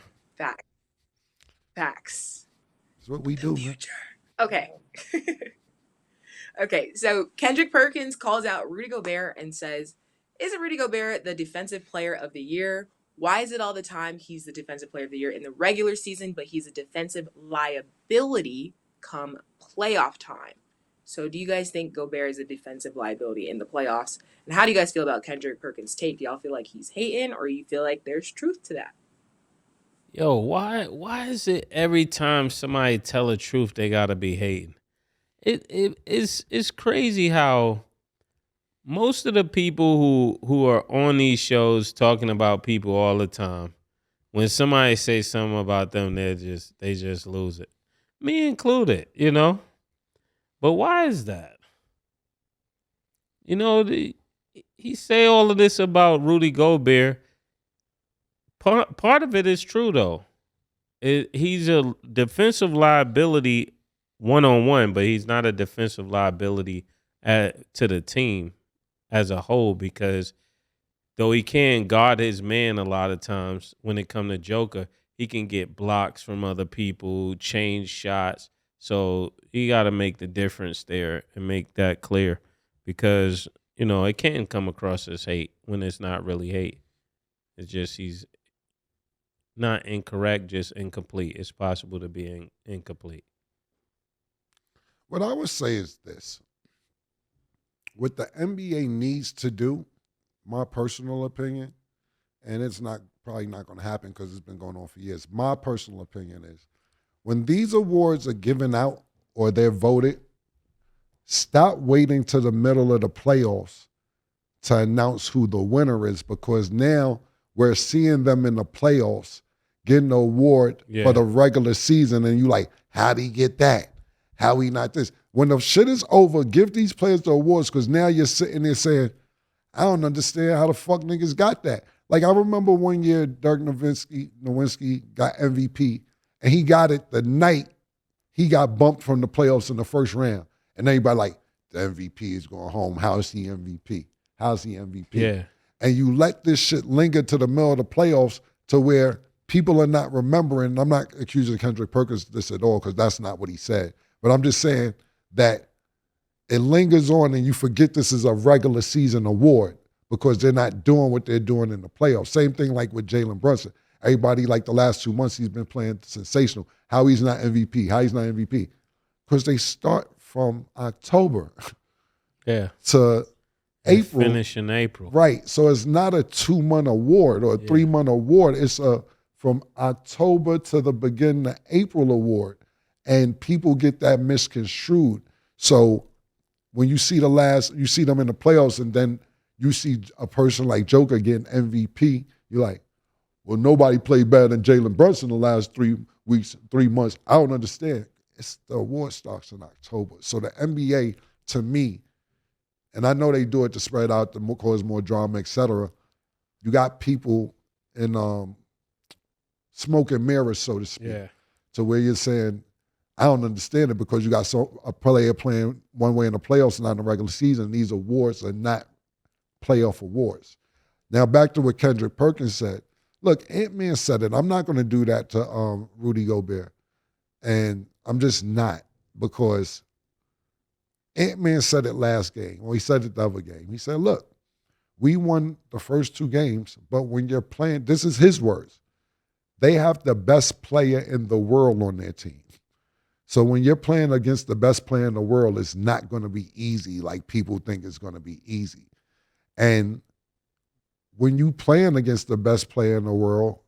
Facts. That's what we do, man. Okay. Okay, so Kendrick Perkins calls out Rudy Gobert and says, isn't Rudy Gobert the defensive player of the year? Why is it all the time he's the defensive player of the year in the regular season, but he's a defensive liability come playoff time? So do you guys think Gobert is a defensive liability in the playoffs? And how do you guys feel about Kendrick Perkins' take? Do y'all feel like he's hating, or you feel like there's truth to that? Yo, why is it every time somebody tell the truth they gotta be hating? It's crazy how most of the people who are on these shows talking about people all the time, when somebody say something about them, they just lose it. Me included, you know? But why is that? You know, he say all of this about Rudy Gobert. Part of it is true, though. He's a defensive liability one-on-one, but he's not a defensive liability to the team as a whole, because though he can guard his man a lot of times, when it comes to Joker, he can get blocks from other people, change shots. So you got to make the difference there and make that clear, because, you know, it can come across as hate when it's not really hate. It's just he's not incorrect, just incomplete. It's possible to be incomplete. What I would say is this. What the NBA needs to do, my personal opinion, and it's probably not going to happen because it's been going on for years. My personal opinion is, when these awards are given out or they're voted, stop waiting to the middle of the playoffs to announce who the winner is, because now we're seeing them in the playoffs getting the award for the regular season, and you like, how did he get that? How he not this? When the shit is over, give these players the awards, because now you're sitting there saying, I don't understand how the fuck niggas got that. Like, I remember one year Dirk Nowitzki got MVP, and he got it the night he got bumped from the playoffs in the first round. And everybody like, the MVP is going home. How is he MVP? How's he MVP? Yeah. And you let this shit linger to the middle of the playoffs to where people are not remembering. I'm not accusing Kendrick Perkins of this at all, because that's not what he said. But I'm just saying that it lingers on and you forget this is a regular season award because they're not doing what they're doing in the playoffs. Same thing like with Jalen Brunson. Everybody, like the last 2 months, he's been playing sensational. How he's not MVP. How he's not MVP. Because they start from October to April. Finish in April. Right. So it's not a 2-month award or a 3-month award. It's a from October to the beginning of April award. And people get that misconstrued. So when you see you see them in the playoffs, and then you see a person like Joker getting MVP, you're like, well, nobody played better than Jalen Brunson the last 3 weeks, 3 months. I don't understand. It's the award starts in October. So the NBA, to me, and I know they do it to spread out, to cause more drama, et cetera, you got people in smoke and mirrors, so to speak, to where you're saying, I don't understand it, because you got a player playing one way in the playoffs and not in the regular season. These awards are not playoff awards. Now, back to what Kendrick Perkins said. Look, Ant-Man said it. I'm not going to do that to Rudy Gobert. And I'm just not, because Ant-Man said it last game. Well, he said it the other game. He said, look, we won the first 2 games, but when you're playing, this is his words, they have the best player in the world on their team. So when you're playing against the best player in the world, it's not going to be easy like people think it's going to be easy. And when you playing against the best player in the world,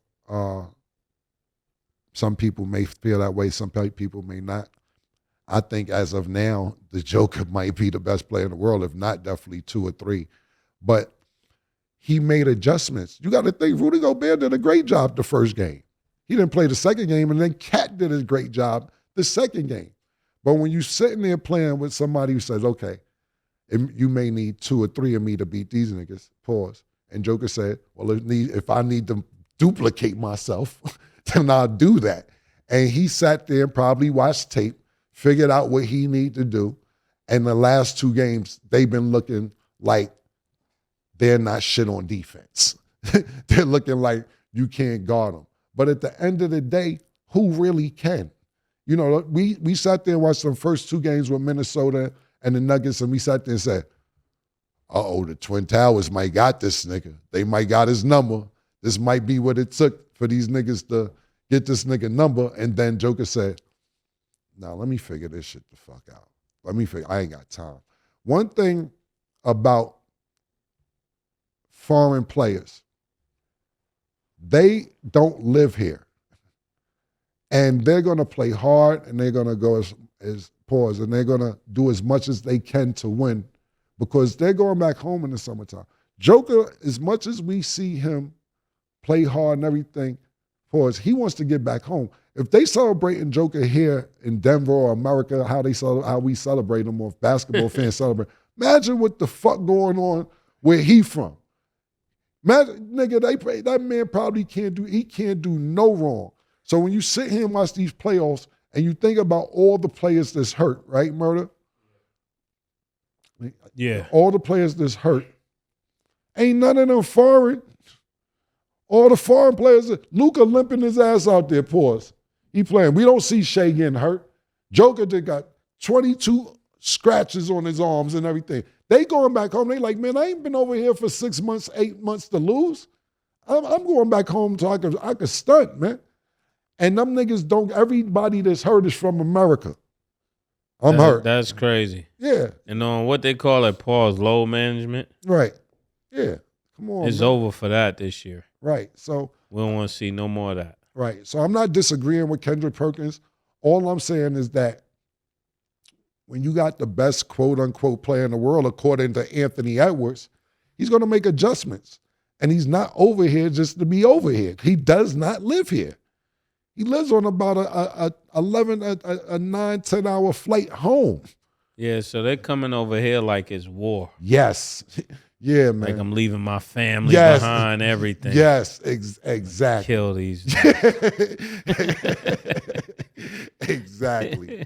some people may feel that way, some people may not. I think as of now, the Joker might be the best player in the world, if not definitely 2 or 3. But he made adjustments. You got to think Rudy Gobert did a great job the first game. He didn't play the second game, and then Cat did a great job the second game. But when you're sitting there playing with somebody who says, okay, you may need 2 or 3 of me to beat these niggas, pause. And Joker said, well, if I need to duplicate myself, then I'll do that. And he sat there and probably watched tape, figured out what he needed to do. And the last 2 games, they've been looking like they're not shit on defense. They're looking like you can't guard them. But at the end of the day, who really can? You know, we sat there and watched the first 2 games with Minnesota and the Nuggets, and we sat there and said, the Twin Towers might got this nigga. They might got his number. This might be what it took for these niggas to get this nigga number. And then Joker said, now let me figure this shit the fuck out. I ain't got time. One thing about foreign players, they don't live here. And they're going to play hard, and they're going to go as pause, and they're going to do as much as they can to win because they're going back home in the summertime. Joker, as much as we see him play hard and everything, pause, he wants to get back home. If they celebrating Joker here in Denver or America, how we celebrate him, or if basketball fans celebrate, imagine what the fuck going on where he from. Imagine, nigga, that man probably can't do no wrong. So when you sit here and watch these playoffs and you think about all the players that's hurt, right, Murder? Yeah. All the players that's hurt. Ain't none of them foreign. All the foreign players, Luca limping his ass out there, pause. He playing. We don't see Shea getting hurt. Joker did got 22 scratches on his arms and everything. They going back home. They like, man, I ain't been over here for 6 months, 8 months to lose. I'm going back home so I could stunt, man. And them niggas everybody that's hurt is from America. I'm hurt. That's crazy. Yeah. And on what they call it, pause, load management. Right. Yeah. Come on. It's man. over for that this year. Right. So we don't want to see no more of that. Right. So I'm not disagreeing with Kendrick Perkins. All I'm saying is that when you got the best quote unquote player in the world, according to Anthony Edwards, he's going to make adjustments. And he's not over here just to be over here. He does not live here. He lives on about a 9, 10 hour flight home. Yeah, so they're coming over here like it's war. Yes. Yeah, man. Like I'm leaving my family behind, everything. Yes, exactly. Kill these. Exactly.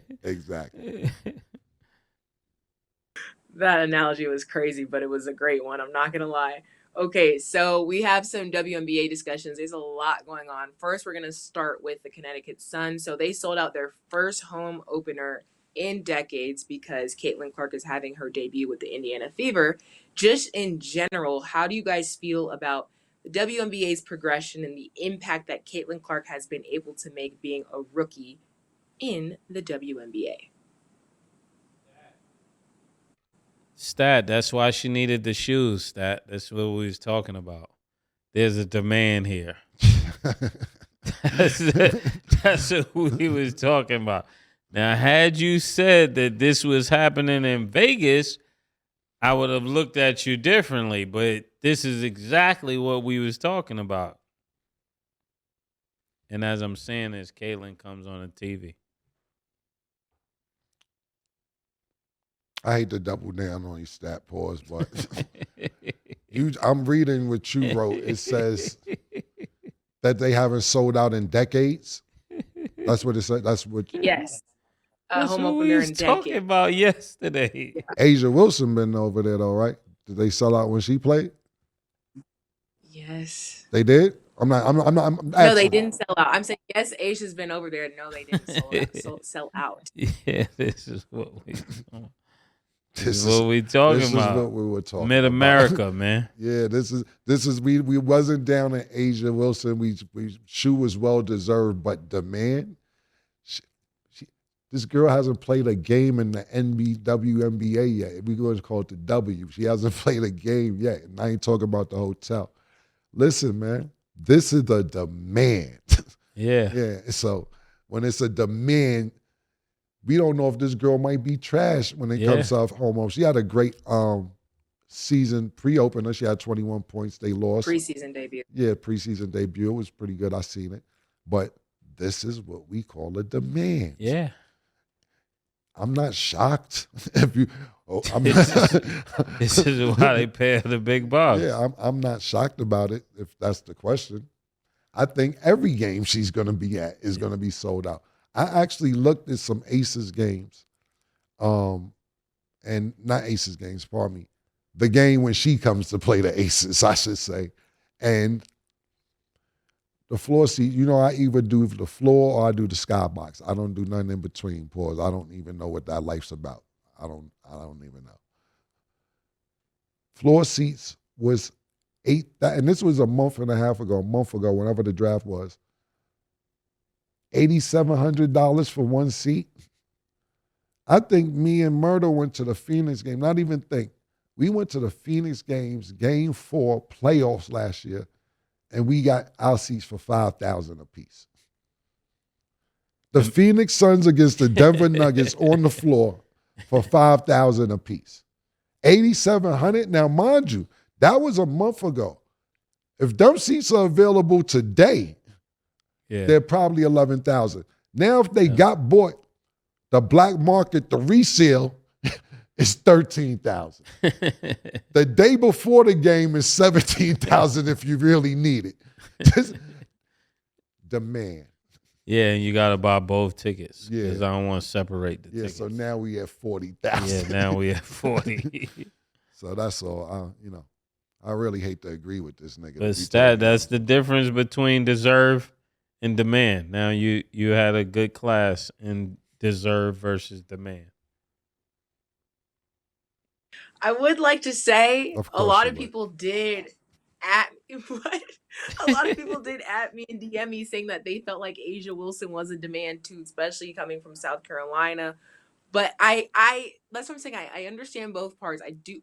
That analogy was crazy, but it was a great one. I'm not going to lie. Okay, so we have some WNBA discussions. There's a lot going on. First, we're going to start with the Connecticut Sun. So they sold out their first home opener in decades because Caitlin Clark is having her debut with the Indiana Fever. Just in general, how do you guys feel about the WNBA's progression and the impact that Caitlin Clark has been able to make being a rookie in the WNBA? Stat, that's why she needed the shoes, Stat. That's what we was talking about. There's a demand here. That's what we was talking about. Now, had you said that this was happening in Vegas, I would have looked at you differently, but this is exactly what we was talking about. And as I'm saying this, Caitlin comes on the TV. I hate to double down on your stat pause, but I'm reading what you wrote. It says that they haven't sold out in decades. That's what it said. That's what. Yes. That's Home what opener we in was talking decade. about yesterday. Asia Wilson been over there though, right? Did they sell out when she played? Yes. They did. I'm not. No, they didn't sell out. I'm saying yes. Asia's been over there. No, they didn't sell out. Yeah, this is what we. This is what we talking this about. This is what we were talking Mid about. America, man. Yeah, this is we wasn't down in Asia Wilson. We shoe was well deserved, but the man, this girl hasn't played a game in the WNBA yet. We going to call it the W. She hasn't played a game yet, and I ain't talking about the hotel. Listen, man, this is the demand. Yeah. Yeah. So when it's a demand, we don't know if this girl might be trash when it comes to homo. She had a great season pre-opener. She had 21 points. They lost. Preseason debut. Yeah, preseason debut. It was pretty good. I seen it. But this is what we call a demand. Yeah. I'm not shocked if you. This is why they pay the big bucks. Yeah, I'm not shocked about it. If that's the question, I think every game she's going to be at is going to be sold out. I actually looked at some Aces games, and not Aces games. Pardon me, the game when she comes to play the Aces, I should say, and the floor seat, I either do the floor or I do the skybox. I don't do nothing in between. Pause. I don't even know what that life's about. I don't even know. Floor seats was and this was a month ago, whenever the draft was. $8,700 for one seat. I think me and Murder went to the Phoenix game. Not even think. We went to the Phoenix games, Game 4 playoffs last year. And we got our seats for $5,000 apiece. The Phoenix Suns against the Denver Nuggets on the floor for $5,000 apiece. $8,700. Now, mind you, that was a month ago. If them seats are available today, they're probably $11,000. Now, if they got bought, the black market, the resale is $13,000. The day before the game is $17,000 if you really need it. Just demand. Yeah, and you got to buy both tickets because Yeah. I don't want to separate the tickets. So now we at 40,000. Yeah, now we at 40. So that's all. I really hate to agree with this nigga. But that's the difference between deserve and demand. Now you had a good class in deserve versus demand. I would like to say Of a course lot you of would. people did at what? A lot of people did at me and DM me saying that they felt like Asia Wilson was a demand too, especially coming from South Carolina. But I that's what I'm saying. I understand both parts. I do.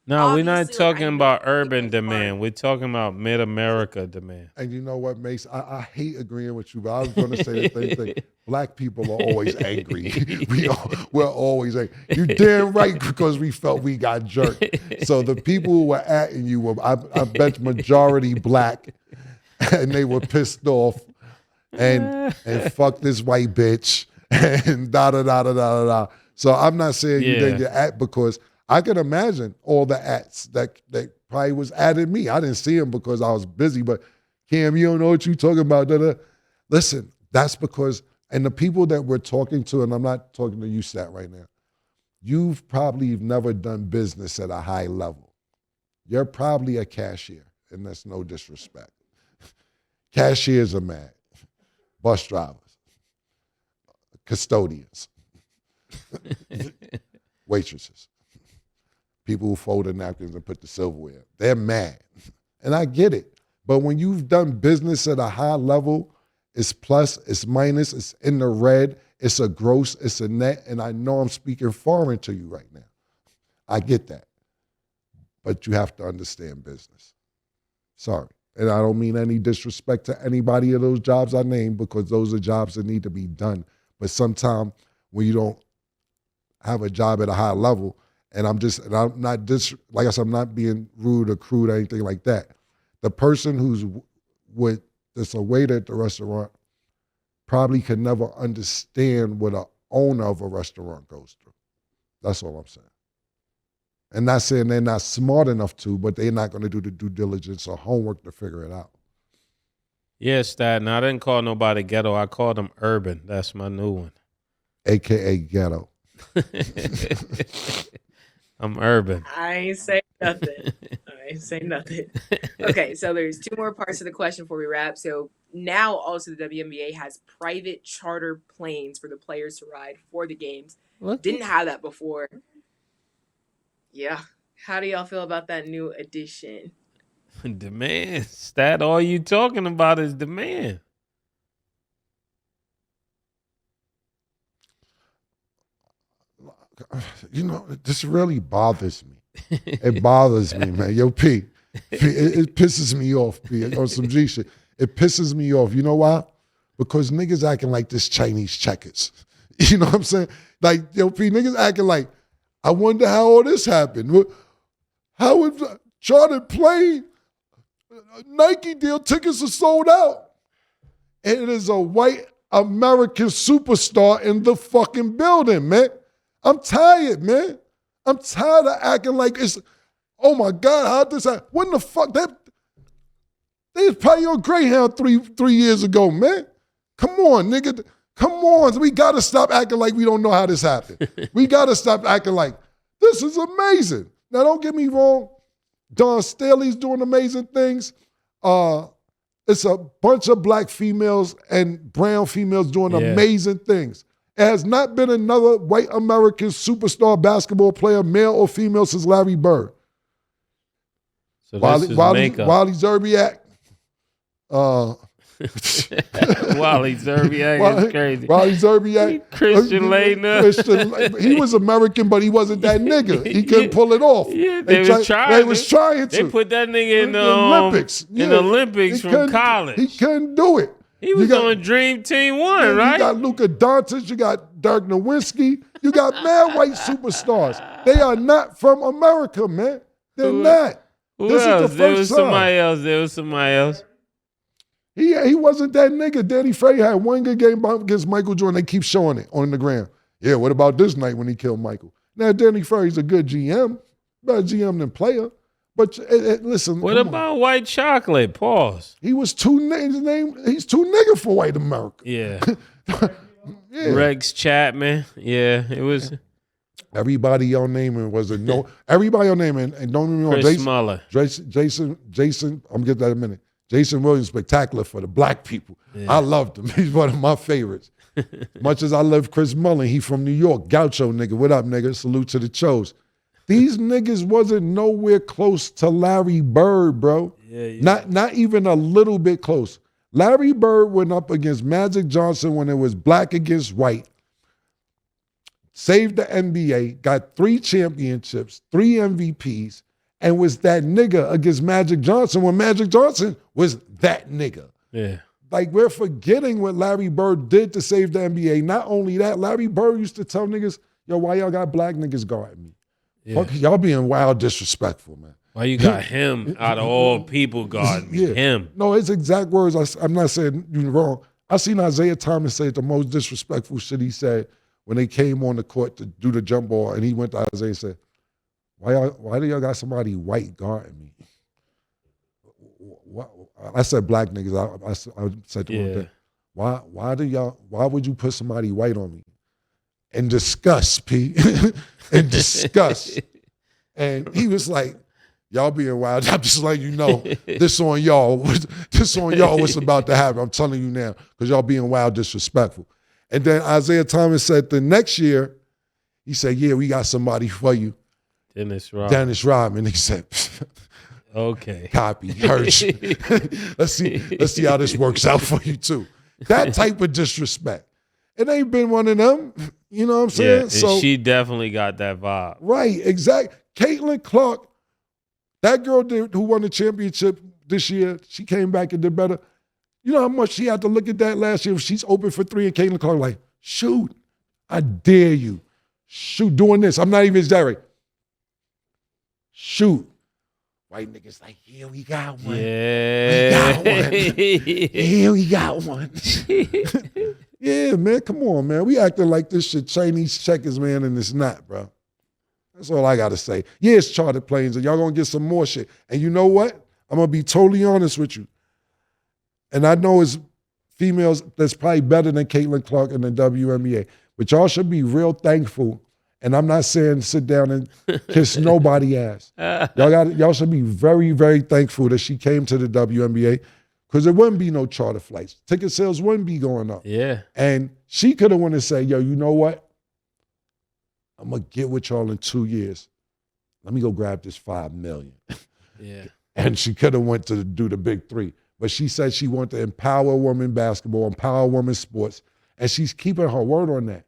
No, we're not Obviously, like, talking I know about for the urban most demand. part- We're talking about mid-America demand. And you know what, Mace? I hate agreeing with you, but I was going to say the same thing. Black people are always angry. We're always angry. You damn right, because we felt we got jerked. So the people who were atting you were, I bet, majority black, and they were pissed off and fuck this white bitch and da-da-da-da-da-da. So I'm not saying you didn't get at, because I can imagine all the ats that probably was at me. I didn't see them because I was busy, but Cam, you don't know what you're talking about. Listen, that's because, and the people that we're talking to, and I'm not talking to you, Stat, right now, you've probably never done business at a high level. You're probably a cashier, and that's no disrespect. Cashiers are mad. Bus drivers. Custodians. Waitresses. People who fold the napkins and put the silverware. They're mad. And I get it. But when you've done business at a high level, it's plus, it's minus, it's in the red, it's a gross, it's a net, and I know I'm speaking foreign to you right now. I get that. But you have to understand business. Sorry. And I don't mean any disrespect to anybody of those jobs I named, because those are jobs that need to be done. But sometimes when you don't have a job at a high level, and I'm not like I said, I'm not being rude or crude or anything like that. The person that's a waiter at the restaurant probably could never understand what an owner of a restaurant goes through. That's all I'm saying. And not saying they're not smart enough to, but they're not going to do the due diligence or homework to figure it out. Yeah, Stat. And I didn't call nobody ghetto. I called them urban. That's my new one. AKA ghetto. I'm urban. I ain't say nothing. Okay, so there's two more parts of the question before we wrap. So now also the WNBA has private charter planes for the players to ride for the games. What? Didn't have that before. Yeah. How do y'all feel about that new addition? Demand. Stat, all you talking about is demand. You know, this really bothers me. It bothers me, man. Yo, P, it pisses me off, P, on some G shit. It pisses me off. You know why? Because niggas acting like this Chinese checkers. You know what I'm saying? Like, yo, P, niggas acting like, I wonder how all this happened. How would Jordan play? Nike deal tickets are sold out. And it is a white American superstar in the fucking building, man. I'm tired, man. I'm tired of acting like it's, oh my God, how this happen? When the fuck they was probably on Greyhound three years ago, man. Come on, nigga. Come on. We gotta stop acting like we don't know how this happened. We gotta stop acting like this is amazing. Now don't get me wrong. Don Staley's doing amazing things. It's a bunch of black females and brown females doing amazing things. There has not been another white American superstar basketball player, male or female, since Larry Bird. So this is makeup. Wally Zerbiak. Wally Zerbiak is crazy. Wally Zerbiak. Christian Laettner. He was American, but he wasn't that nigga. He couldn't pull it off. Yeah, they was trying to. They put that nigga in the Olympics. In the Olympics from college. He couldn't do it. He was on Dream Team 1, right? You got Luca Doncic, you got Dirk Nowitzki, you got mad white superstars. They are not from America, man. They're not. Who else? There was somebody else. He wasn't that nigga. Danny Frey had one good game against Michael Jordan. They keep showing it on the ground. Yeah, what about this night when he killed Michael? Now, Danny Frey's a good GM, better GM than player. But listen. What about White Chocolate? Pause. He's too nigga for white America. Yeah. Yeah. Rex Chapman. Yeah, it was. Everybody y'all naming was a no. Everybody y'all naming, and don't get me wrong, Chris Muller. Jason, I'm gonna get that in a minute. Jason Williams, spectacular for the black people. Yeah. I loved him. He's one of my favorites. Much as I love Chris Mullin, he from New York. Gaucho nigga. What up, nigga? Salute to the Chos. These niggas wasn't nowhere close to Larry Bird, bro. Yeah. Not even a little bit close. Larry Bird went up against Magic Johnson when it was black against white. Saved the NBA, got 3 championships, 3 MVPs, and was that nigga against Magic Johnson when Magic Johnson was that nigga. Yeah. Like, we're forgetting what Larry Bird did to save the NBA. Not only that, Larry Bird used to tell niggas, yo, why y'all got black niggas guarding me? Yeah. Fuck, y'all being wild disrespectful, man. Why you got him out of all people guarding me? Yeah. Him. No, his exact words, I'm not saying you're wrong. I seen Isaiah Thomas say the most disrespectful shit he said when they came on the court to do the jump ball, and he went to Isaiah and said, why do y'all got somebody white guarding me? I said black niggas. I said the one thing. Why would you put somebody white on me? In disgust, P. In disgust. And he was like, y'all being wild. I'm just letting you know, this on y'all. This on y'all what's about to happen. I'm telling you now, because y'all being wild disrespectful. And then Isaiah Thomas said the next year, he said, yeah, we got somebody for you. Dennis Rodman. He said, okay. Copy. Hurts. Let's see how this works out for you too. That type of disrespect. It ain't been one of them. You know what I'm saying? Yeah, so she definitely got that vibe. Right, exactly. Caitlin Clark, that girl who won the championship this year, she came back and did better. You know how much she had to look at that last year? She's open for 3 and Caitlin Clark like, shoot, I dare you. Shoot, doing this. I'm not even exaggerating. Shoot. White niggas like, yeah, we got one. Yeah. We got one. Yeah, man, come on, man. We acting like this shit Chinese checkers, man, and it's not, bro. That's all I got to say. Yeah, it's chartered planes, and y'all going to get some more shit. And you know what? I'm going to be totally honest with you. And I know it's females that's probably better than Caitlin Clark in the WNBA, but y'all should be real thankful. And I'm not saying sit down and kiss nobody ass. Y'all should be very, very thankful that she came to the WNBA, because there wouldn't be no charter flights. Ticket sales wouldn't be going up. Yeah. And she could have went and said, yo, you know what? I'm going to get with y'all in 2 years. let me go grab this $5 million. Yeah. And she could have went to do the big three. But she said she wanted to empower women basketball, empower women sports, and she's keeping her word on that.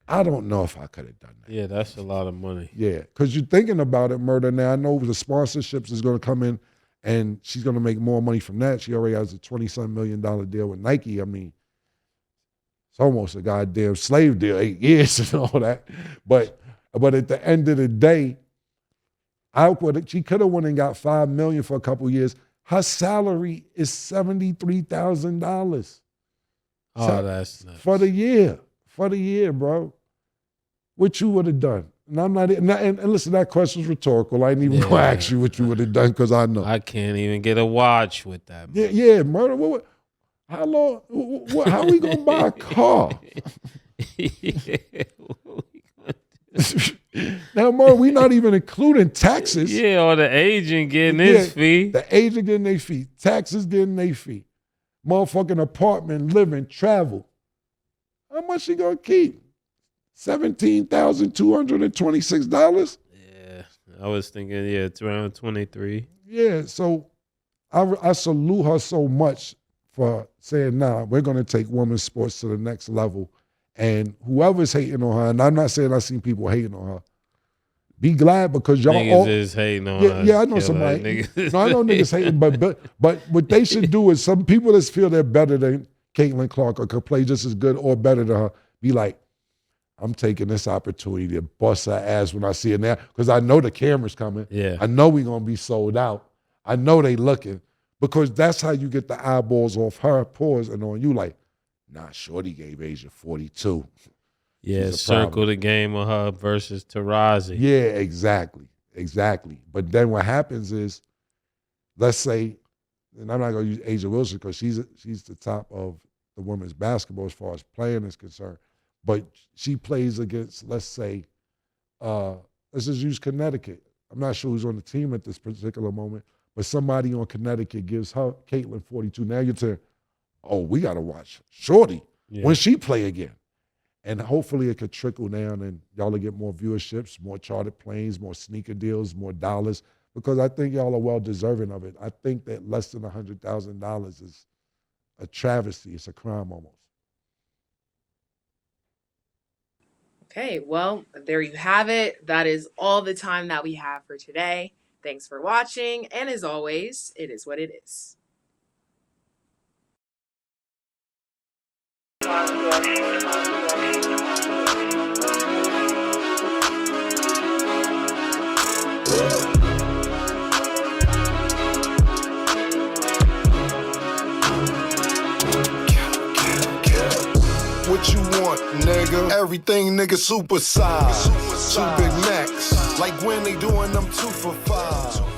I don't know if I could have done that. Yeah, that's a lot of money. Yeah, because you're thinking about it, Murder. Now, I know the sponsorships is going to come in, and she's going to make more money from that. She already has a $20-some million deal with Nike. I mean, it's almost a goddamn slave deal, 8 years and all that. But at the end of the day, she could have went and got $5 million for a couple of years. Her salary is $73,000. Oh, that's nuts. For the year. For the year, bro. What you would have done? And I'm not, and listen, that question's rhetorical. I ain't even gonna ask you what you would have done because I know. I can't even get a watch with that. Yeah, Murder. How long? How we gonna buy a car? Now, Murder, we not even including taxes. Yeah, or the agent getting his fee. The agent getting their fee. Taxes getting their fee. Motherfucking apartment, living, travel. How much she gonna keep? $17,226? Yeah, I was thinking, it's around 23. Yeah, so I salute her so much for saying, nah, we're gonna take women's sports to the next level. And whoever's hating on her, and I'm not saying I've seen people hating on her, be glad because y'all niggas is hating on her. Yeah, I know somebody. No, I know niggas hating, but what they should do is some people that feel they're better than Caitlin Clark or could play just as good or better than her, be like, I'm taking this opportunity to bust her ass when I see her now because I know the camera's coming. Yeah. I know we're going to be sold out. I know they looking because that's how you get the eyeballs off her pause and on you like, nah, Shorty gave Asia 42. Yeah, circle the game of her versus Tarazi. Yeah, exactly. But then what happens is, let's say, and I'm not going to use Asia Wilson because she's the top of the women's basketball as far as playing is concerned. But she plays against, let's say, let's just use Connecticut. I'm not sure who's on the team at this particular moment, but somebody on Connecticut gives her Caitlin 42. Now you're saying, oh, we got to watch Shorty when she play again. And hopefully it could trickle down and y'all will get more viewerships, more chartered planes, more sneaker deals, more dollars, because I think y'all are well deserving of it. I think that less than $100,000 is a travesty. It's a crime almost. Okay, well, there you have it. That is all the time that we have for today. Thanks for watching, and as always, it is what it is. What you want, nigga? Everything, nigga, super size. Two Big Macs, like when they doing them 2 for $5.